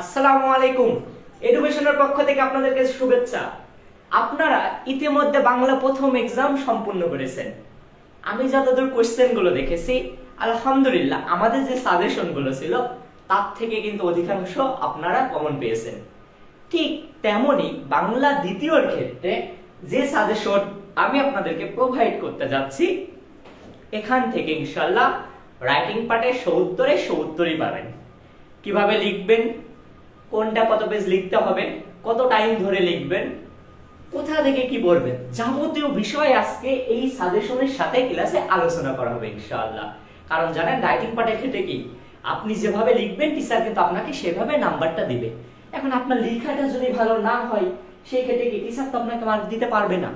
আসসালামু আলাইকুম। এডুকেশনের পক্ষ থেকে আপনাদেরকে শুভেচ্ছা। আপনারা ইতিমধ্যে বাংলা প্রথম এক্সাম সম্পূর্ণ করেছেন। আমি যতদূর কোশ্চেনগুলো দেখেছি, আলহামদুলিল্লাহ আমাদের যে সাজেশনগুলো ছিল তার থেকে কিন্তু অধিকাংশ আপনারা কমন পেয়েছেন। ঠিক তেমনি বাংলা দ্বিতীয়র ক্ষেত্রে যে সাজেশন আমি আপনাদেরকে প্রোভাইড করতে যাচ্ছি, এখান থেকে ইনশাল্লাহ রাইটিং পার্টে 70-70ই পাবেন। কিভাবে লিখবেন, কোনটা কত পেজ লিখতে হবে, কত টাইম ধরে লিখবেন, কোথা থেকে কি পড়বেন, যাবতীয় বিষয় আজকে এই সাজেশনের সাথে ক্লাসে আলোচনা করা হবে ইনশাআল্লাহ। কারণ জানেন রাইটিং পার্টের ক্ষেত্রে কি, আপনি যেভাবে লিখবেন টিচার কিন্তু আপনাকে সেভাবে নাম্বারটা দিবে। এখন আপনার লেখাটা যদি ভালো না হয়, সেই ক্ষেত্রে কি টিচার তো আপনাকে মার্ক দিতে পারবে না।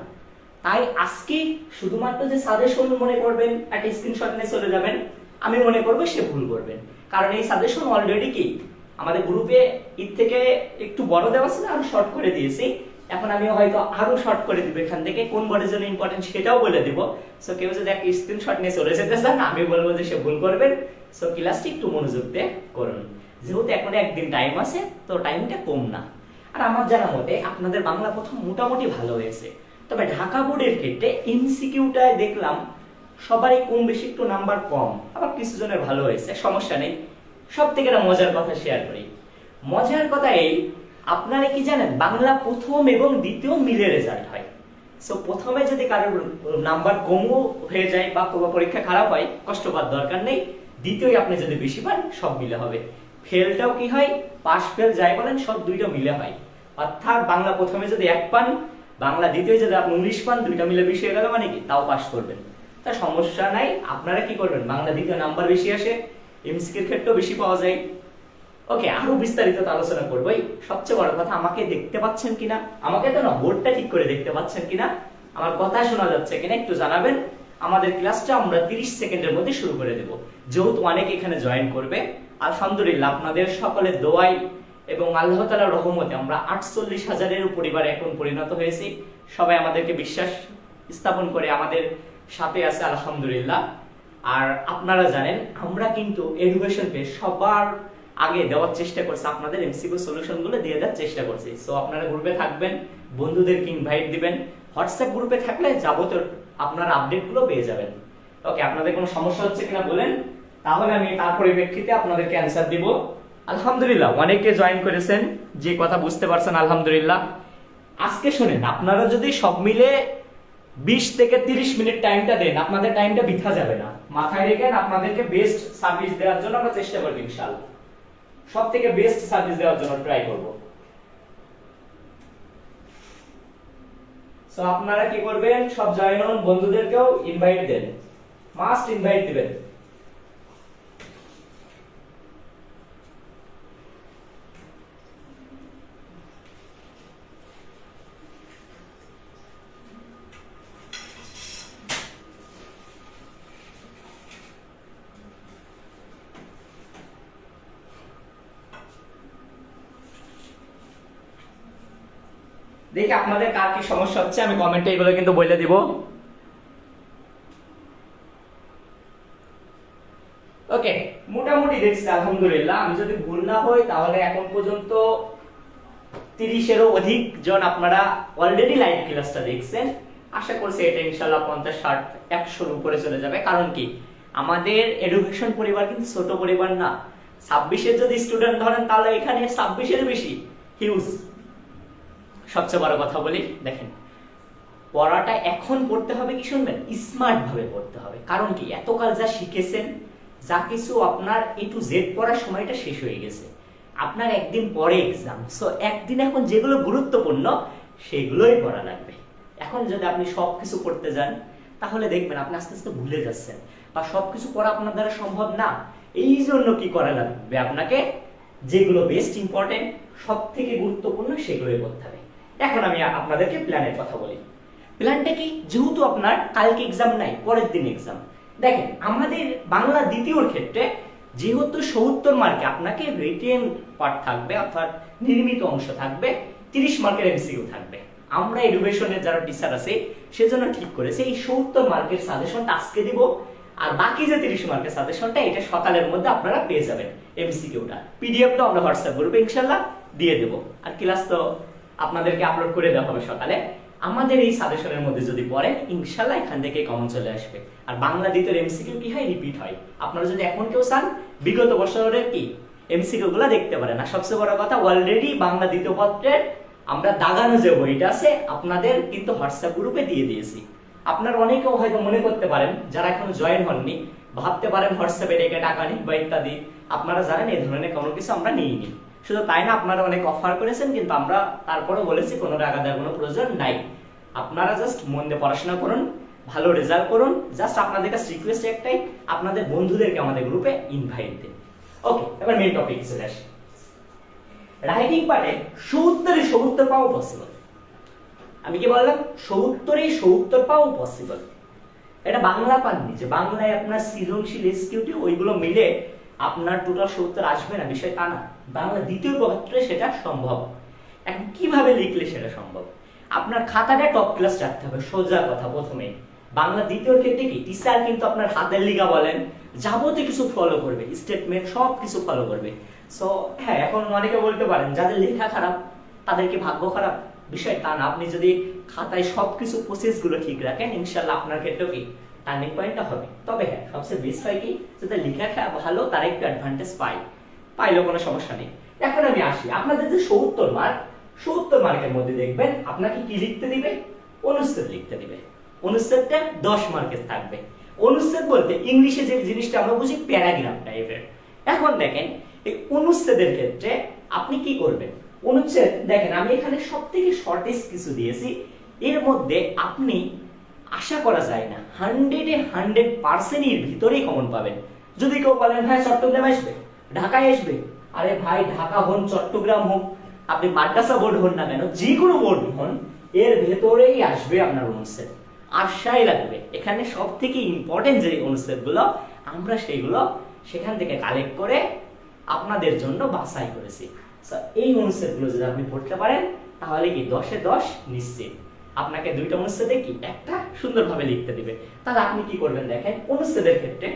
তাই আজকে শুধুমাত্র যে সাজেশন মনে করবেন, একটা স্ক্রিনশট নিয়ে চলে যাবেন, আমি মনে করবো সে ভুল করবেন। কারণ এই সাজেশন অলরেডি কি আমাদের গ্রুপে ঈদ থেকে একটু বড় দেওয়া ছিল, আরো শর্ট করে দিয়েছি। এখন আমি হয়তো আরো শর্ট করে দিব, এখান থেকে কোন বোর্ডের জন্য ইম্পর্টেন্ট সেটাও বলে দিব। সো কেউ যদি একটা স্ক্রিনশট নিয়ে চলে যেতে চান, আমি বলবো যে সে ভুল করবেন। সো ক্লাসটি একটু মনোযোগ দিয়ে করুন, যেহেতু এখন একদিন টাইম আছে, তো টাইমটা কম না। আর আমার জানা মতে আপনাদের বাংলা প্রথম মোটামুটি ভালো হয়েছে। তবে ঢাকা বোর্ডের ক্ষেত্রে এমসিকিউটায় দেখলাম সবারই কম বেশি একটু নাম্বার কম, আবার কিছু জনের ভালো হয়েছে, সমস্যা নেই। সব থেকে একটা মজার কথা শেয়ার করি। মজার কথা এই, আপনারা কি জানেন বাংলা প্রথম এবং দ্বিতীয় মিলে রেজাল্ট হয়। সো প্রথমে যদি কারোর নাম্বার কমও হয়ে যায় বা পরীক্ষা খারাপ হয়, কষ্ট পাওয়ার দরকার নেই। দ্বিতীয় আপনি যদি বেশি পান, সব মিলে হবে। ফেলটাও কি হয়, পাস ফেল যাই বলেন, সব দুইটা মিলে হয়। অর্থাৎ বাংলা প্রথমে যদি 1 পান, বাংলা দ্বিতীয় যদি আপনি 19 পান, দুইটা মিলে বেশি হয়ে গেল মানে কি, তাও পাস করবেন। তা সমস্যা নাই, আপনারা কি করবেন, বাংলা দ্বিতীয় নাম্বার বেশি আসে, এমসিকিউর ক্ষেত্রেও বেশি পাওয়া যায়। ওকে, আরো বিস্তারিত আলোচনা করবোই। সবচেয়ে বড় কথা, আমাকে দেখতে পাচ্ছেন কিনা, আমাকে তো না, বোর্ডটা ঠিক করে দেখতে পাচ্ছেন কিনা, আমার কথা শোনা যাচ্ছে কিনা একটু জানাবেন। আমাদের ক্লাসটা আমরা 30 সেকেন্ডের মধ্যে শুরু করে দেব, যেহেতু অনেক এখানে জয়েন করবে। আলহামদুলিল্লাহ আপনাদের সকলের দোয়াই এবং আল্লাহ তাআলার রহমতে আমরা 48,000-এর পরিবারে এখন পরিণত হয়েছি। সবাই আমাদেরকে বিশ্বাস স্থাপন করে আমাদের সাথে আছে, আলহামদুলিল্লাহ। আর আপনারা জানেন আমরা কিন্তু এডুকেশনকে সবার আগে দেওয়ার চেষ্টা করছি, আপনাদের এমসিকিউ সলিউশনগুলো দিয়ে দেওয়ার চেষ্টা করছি। সো আপনারা গ্রুপে থাকবেন, বন্ধুদেরকে ইনভাইট দিবেন, হোয়াটসঅ্যাপ গ্রুপে থাকলে যাবতীয় আপনারা আপডেটগুলো পেয়ে যাবেন। ওকে, আপনাদের কোনো সমস্যা হচ্ছে কিনা বলেন, তাহলে আমি তার পরিপ্রেক্ষিতে আপনাদেরকে অ্যানসার দিব। আলহামদুলিল্লাহ অনেকে জয়েন করেছেন, যে কথা বুঝতে পারছেন আলহামদুলিল্লাহ। আজকে শুনেন, আপনারা যদি সব মিলে 20 থেকে 30 মিনিট টাইমটা দেন, আপনাদের টাইমটা বৃথা যাবে না। মাথায় রেখেন, আপনাদেরকে বেস্ট সার্ভিস দেওয়ার জন্য আমরা চেষ্টা করব ইনশাআল্লাহ। সব থেকে বেস্ট সার্ভিস দেওয়ার জন্য ট্রাই করব। সো আপনারা কি করবেন, সব জয়েন হন, বন্ধুদেরকেও ইনভাইট দেন, মাস্ট ইনভাইট দিবেন। দেখি আপনাদের কার কি সমস্যা হচ্ছে, আমি কমেন্টে এগুলো কিন্তু বলে দিব। ওকে, মোটামুটি দেখছি আলহামদুলিল্লাহ। আমি যদি ভুল না হই তাহলে এখন পর্যন্ত 30-এরও অধিক জন আপনারা অলরেডি লাইভ ক্লাসটা দেখছেন। আশা করছি এটা ইনশাআল্লাহ 50, 60, 100-এর উপরে চলে যাবে। কারণ কি, আমাদের এডুকেশন পরিবার কিন্তু ছোট পরিবার না। 26-এর যদি স্টুডেন্ট ধরেন, তাহলে এখানে 26-এর বেশি, হিউজ। সবচেয়ে বড় কথা বলি, দেখেন পড়াটা এখন পড়তে হবে কি, শুনবেন, স্মার্ট ভাবে পড়তে হবে। কারণ কি, এতকাল যা শিখেছেন, যা কিছু আপনার A to Z পড়ার সময়টা শেষ হয়ে গেছে। আপনার একদিন পরে এক্সাম, সো একদিন এখন যেগুলো গুরুত্বপূর্ণ সেগুলোই পড়া লাগবে। এখন যদি আপনি সবকিছু পড়তে যান, তাহলে দেখবেন আপনি আস্তে আস্তে ভুলে যাচ্ছেন, বা সবকিছু পড়া আপনার দ্বারা সম্ভব না। এই জন্য কি করা লাগবে, আপনাকে যেগুলো বেস্ট ইম্পর্টেন্ট, সব থেকে গুরুত্বপূর্ণ সেগুলোই পড়তে হবে। এখন আমি আপনাদেরকে প্ল্যানের কথা বলি। প্ল্যানটা কি, যেহেতু আপনার কালকে এক্সাম নাই, পরের দিন এক্সাম। দেখেন আমাদের বাংলা দ্বিতীয়র ক্ষেত্রে যেহেতু 70 মার্কে আপনাকে রিটেন পার্ট থাকবে, অর্থাৎ নির্মিত অংশ থাকবে, 30 মার্কের এমসিকিউ থাকবে। আমরা এডুকেশনের যারা টিচার আছে সেজন্য ঠিক করেছে এই 70 মার্কের সাজেশনটা আজকে দিব। আর বাকি যে 30 মার্কের সাজেশনটা এটা সকালের মধ্যে আপনারা পেয়ে যাবেন। এমসিকিউটা পিডিএফটা আমরা হোয়াটসঅ্যাপ গ্রুপে ইনশাআল্লাহ দিয়ে দেব। আর ক্লাস তো আপনাদেরকে আপলোড করে দেওয়া হবে সকালে। আমাদের এই সাজেশনের মধ্যে যদি পড়েন ইনশাআল্লাহ এখান থেকে কমন চলে আসবে। আর বাংলা দ্বিতীয় এমসিকিউ কি হয়, রিপিট হয়। আপনারা যদি এখন কেউ চান বিগত বছরের কি এমসিকিউ গুলা দেখতে পারেন। আর সবচেয়ে বড় কথা, অলরেডি বাংলা দ্বিতীয় পত্রের আমরা দাগানো যে বইটা আছে আপনাদের কিন্তু হোয়াটসঅ্যাপ গ্রুপে দিয়ে দিয়েছি। আপনারা অনেকেও হয়তো মনে করতে পারেন যারা এখনো জয়েন হননি, ভাবতে পারেন হোয়াটসঅ্যাপে রেখে টাকা নিই বা ইত্যাদি। আপনারা জানেন এই ধরনের কোনো কিছু আমরা নিইনি। শুধু তাই না, আপনারা অনেক অফার করেছেন, কিন্তু আমরা তারপরেও বলেছি কোনো টাকা দেওয়ার কোনো প্রয়োজন নাই। আপনারা জাস্ট মন দিয়ে পড়াশোনা করুন, ভালো রেজাল্ট করুন। জাস্ট আপনাদের কাছে রিকোয়েস্ট একটাই, আপনাদের বন্ধুদেরকে আমাদের গ্রুপে ইনভাইট দিন। ওকে, এবার মেইন টপিক চলে আসি। রাইটিং পার্টে 70 পাওয়া পসিবল। আমি কি বললাম? 70 পাওয়া পসিবল। এটা বাংলা পাননি যে বাংলায় আপনার সৃজনশীল এসকিউটি ওইগুলো মিলে আপনার টোটাল 70 আসবে না, বিষয় তা না। বাংলা দ্বিতীয় পত্রে সেটা সম্ভব। এখন কিভাবে লিখলে সেটা সম্ভব? আপনার খাতাটা টপ ক্লাস রাখতে হবে, সোজা কথা। প্রথমে বাংলা দ্বিতীয়র ক্ষেত্রে কি টিচার কিন্তু আপনার হাতের লিখা বলেন যাবতীয় কিছু ফলো করবে, স্টেটমেন্ট সব কিছু ফলো করবে। সো হ্যাঁ, এখন অনেকে বলতে পারেন যাদের লেখা খারাপ তাদের কি ভাগ্য খারাপ, বিষয় তা না। আপনি যদি খাতায় সবকিছু প্রসেস গুলো ঠিক রাখেন ইনশাআল্লাহ আপনার ক্ষেত্রে কি টার্নিং পয়েন্টটা হবে। তবে হ্যাঁ, সবচেয়ে বেস্ট হয় কি যাদের লেখা ভালো তারা একটু অ্যাডভান্টেজ পাইলেও কোনো সমস্যা নেই। এখন আমি আসি আপনাদের যে 70 মার্কের মধ্যে দেখবেন আপনাকে কি লিখতে দিবে, অনুচ্ছেদ লিখতে দিবে। অনুচ্ছেদটা 10 মার্কের থাকবে। অনুচ্ছেদ বলতে ইংলিশে যে জিনিসটা আমরা বুঝি প্যারাগ্রাফ টাইপের। এখন দেখেন এই অনুচ্ছেদের ক্ষেত্রে আপনি কি করবেন। অনুচ্ছেদ দেখেন আমি এখানে সবথেকে শর্টেস্ট কিছু দিয়েছি। এর মধ্যে আপনি আশা করা যায় না 100% এর ভিতরেই কমন পাবেন। যদি কেউ বলেন ভাই চট্টগ্রাম আসবে, ঢাকায় আসবে, আরে ভাই ঢাকা হন চট্টগ্রাম হোক, আপনি মাদ্রাসা বোর্ড হন না কেন, যে কোনো বোর্ড হন, এর ভেতরেই আসবে আপনার অনুচ্ছেদ। আশাই লাগবে। এখানে সব থেকে ইম্পর্টেন্ট যে অনুচ্ছেদগুলো আমরা সেইগুলো সেখান থেকে কালেক্ট করে আপনাদের জন্য বাছাই করেছি। এই অনুচ্ছেদগুলো যদি আপনি পড়তে পারেন তাহলে কি 10-এ 10 নিশ্চিত। আপনাকে দুইটা অনুচ্ছেদে কি একটা সুন্দরভাবে লিখতে দিবে। তাহলে আপনি কি করবেন দেখেন, অনুচ্ছেদের ক্ষেত্রে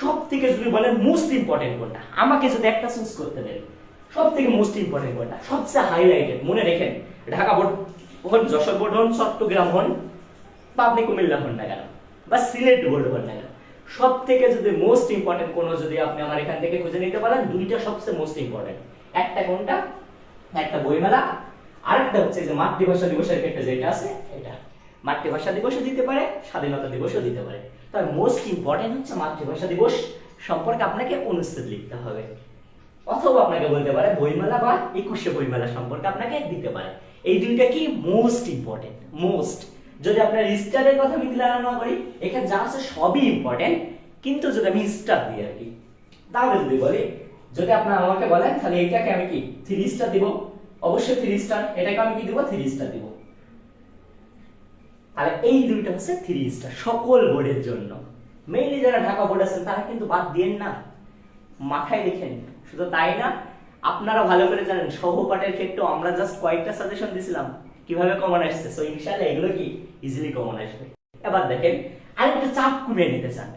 সব থেকে যদি বলেন মোস্ট ইম্পর্টেন্ট কোনটা, আমাকে যদি একটা চুজ করতে দেন সব থেকে মোস্ট ইম্পর্টেন্ট কোনটা, সবচেয়ে হাইলাইটেড, মনে রেখেন ঢাকা বোর্ড হন, যশোর বোর্ড হন, চট্টগ্রাম হন, বা আপনি কুমিল্লা হন না কেন, বা সিলেট বোর্ড হন না কেন, সব থেকে যদি মোস্ট ইম্পর্টেন্ট কোনো যদি আপনি আমার এখান থেকে খুঁজে নিতে পারেন, দুইটা সবচেয়ে মোস্ট ইম্পর্টেন্ট। একটা কোনটা, একটা বইমেলা, আরেকটা হচ্ছে যে মাতৃভাষা দিবসের ক্ষেত্রে যেটা আছে এটা। মাতৃভাষা দিবসও দিতে পারে, স্বাধীনতা দিবসও দিতে পারে। তবে মোস্ট ইম্পর্টেন্ট হচ্ছে মাতৃভাষা দিবস সম্পর্কে আপনাকে অনুচ্ছেদ লিখতে হবে। অথবা আপনাকে বলতে পারে বইমেলা বা 21শে বইমেলা সম্পর্কে আপনাকে দিতে পারে। এই দুইটা কি মোস্ট ইম্পর্টেন্ট। মোস্ট যদি আপনার স্টারের কথা আমি তুলনা না করি, এখানে যা আছে সবই ইম্পর্টেন্ট, কিন্তু যদি আমি স্টার দিই আর কি, তাহলে যদি বলি, যদি আপনারা আমাকে বলেন তাহলে এইটাকে আমি কি 3 স্টার দিব, অবশ্যই 3 স্টার। এটাকে আমি কি দিব, 3 স্টার দিব। তাহলে এই দুইটা হচ্ছে 3 স্টার সকল বোর্ডের জন্য। মেইনলি যারা ঢাকা বোর্ড আছেন তারা কিন্তু বাদ দিয়েন না, মাথায় রেখেন। শুধু তাই না, আপনারা ভালো করে জানেন সহপাঠের ক্ষেত্রে আমরা জাস্ট কয়েকটা সাজেশন দিছিলাম কিভাবে কমন আসছে। সো ইনশাআল্লাহ এগুলো কি ইজিলি কমন আসবে। এবার দেখেন আরেকটা চাপ কমিয়ে নিতে চান,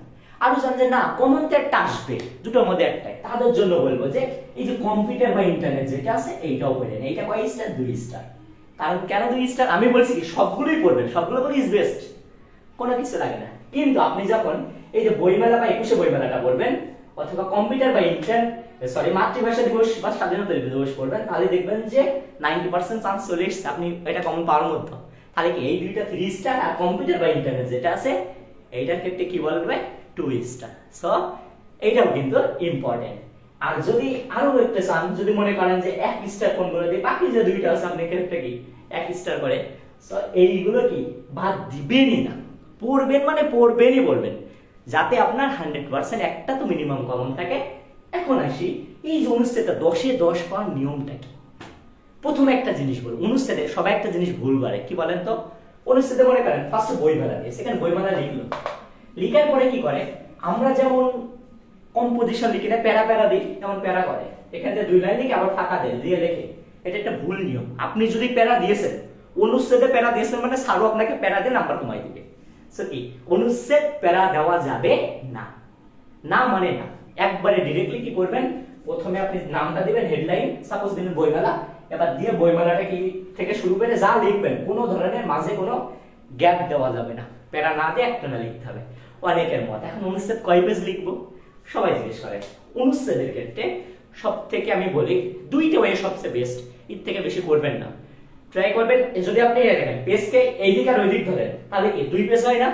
আরো জান যে না কমন তো একটা আসবে, দুটোর মধ্যে একটাই, তাদের জন্য বলবো যে এই যে কম্পিউটার বা ইন্টারনেট যেটা আছে এইটাও পড়েন। এইটা কয় স্টার, 2 স্টার। কারণ কেন 2 স্টার, আমি বলছি কি সবগুলোই পড়বেন, সবগুলো পড়ে ইজ বেস্ট, কোনো কিছু লাগে না। কিন্তু আপনি যখন এই যে বইমেলা বা 21শে বইমেলাটা পড়বেন, অথবা কম্পিউটার বা মাতৃভাষা দিবস বা স্বাধীনতা দিবস পড়বেন, তাহলে দেখবেন যে 90% চান্স চলে এসছে আপনি এটা কমন পাওয়ার মতো। তাহলে কি এই দুইটা 3 স্টার, আর কম্পিউটার বা ইন্টারনেট যেটা আছে এইটার ক্ষেত্রে কি বলবে 2 স্টার। সো এইটাও কিন্তু ইম্পর্টেন্ট। আর যদি আরো একটা চান, যদি মনে করেন যে 1 স্টার কোনগুলো দিয়ে, বাকি যে দুইটা আছে আপনি ক্ষেত্রে কি 1 স্টার করে, সো এইগুলো কি বাদ দিবেনই না, পড়বেন মানে পড়বেনই বলবেন, যাতে আপনার 100% একটা তো মিনিমাম কমন থাকে। এখন আসি এই যে অনুচ্ছেদটা 10-এ 10 পাওয়ার নিয়মটা কি। প্রথমে একটা জিনিস বলবো, অনুচ্ছেদে সবাই একটা জিনিস ভুল করে, কি বলেন তো, অনুচ্ছেদে মনে করেন ফার্স্টে বইমেলা দিয়ে, সেখানে বইমেলা লিখলো, লিখার পরে কি করে, আমরা যেমন কম্পোজিশন লিখি না, প্যারা প্যারা দিই, তেমন প্যারা করে, এখানে 2 লাইন লিখে আবার ফাঁকা দেয় দিয়ে লেখে। এটা একটা ভুল নিয়ম। আপনি যদি প্যারা দিয়েছেন, অনুচ্ছেদে প্যারা দিয়েছেন মানে স্যারও আপনাকে প্যারা দিয়ে নাম্বার কমাই দিবে। সো কি অনুচ্ছেদ প্যারা দেওয়া যাবে না, না মানে না, একবারে ডিরেক্টলি কি করবেন, প্রথমে আপনি নামটা দিবেন, হেডলাইন সাপোজ দিবেন বইমেলা, এবার দিয়ে বইমেলাটা কি থেকে শুরু করে যা লিখবেন কোনো ধরনের মাঝে কোনো গ্যাপ দেওয়া যাবে না, প্যারা না দিয়ে একটা না লিখতে হবে। অনেকের মত এখন অনুচ্ছেদ কয় পেজ লিখবো সবাই জিজ্ঞেস করে। অনুচ্ছেদের ক্ষেত্রে সব থেকে আমি বলি দুইটা ওয়ে সবচেয়ে বেস্ট, এর থেকে বেশি করবেন না। ট্রাই করবেন যদি আপনি দেখেন পেজকে এই দিক আর ওই দিক ধরেন তাহলে কি 2 পেজ হয় না,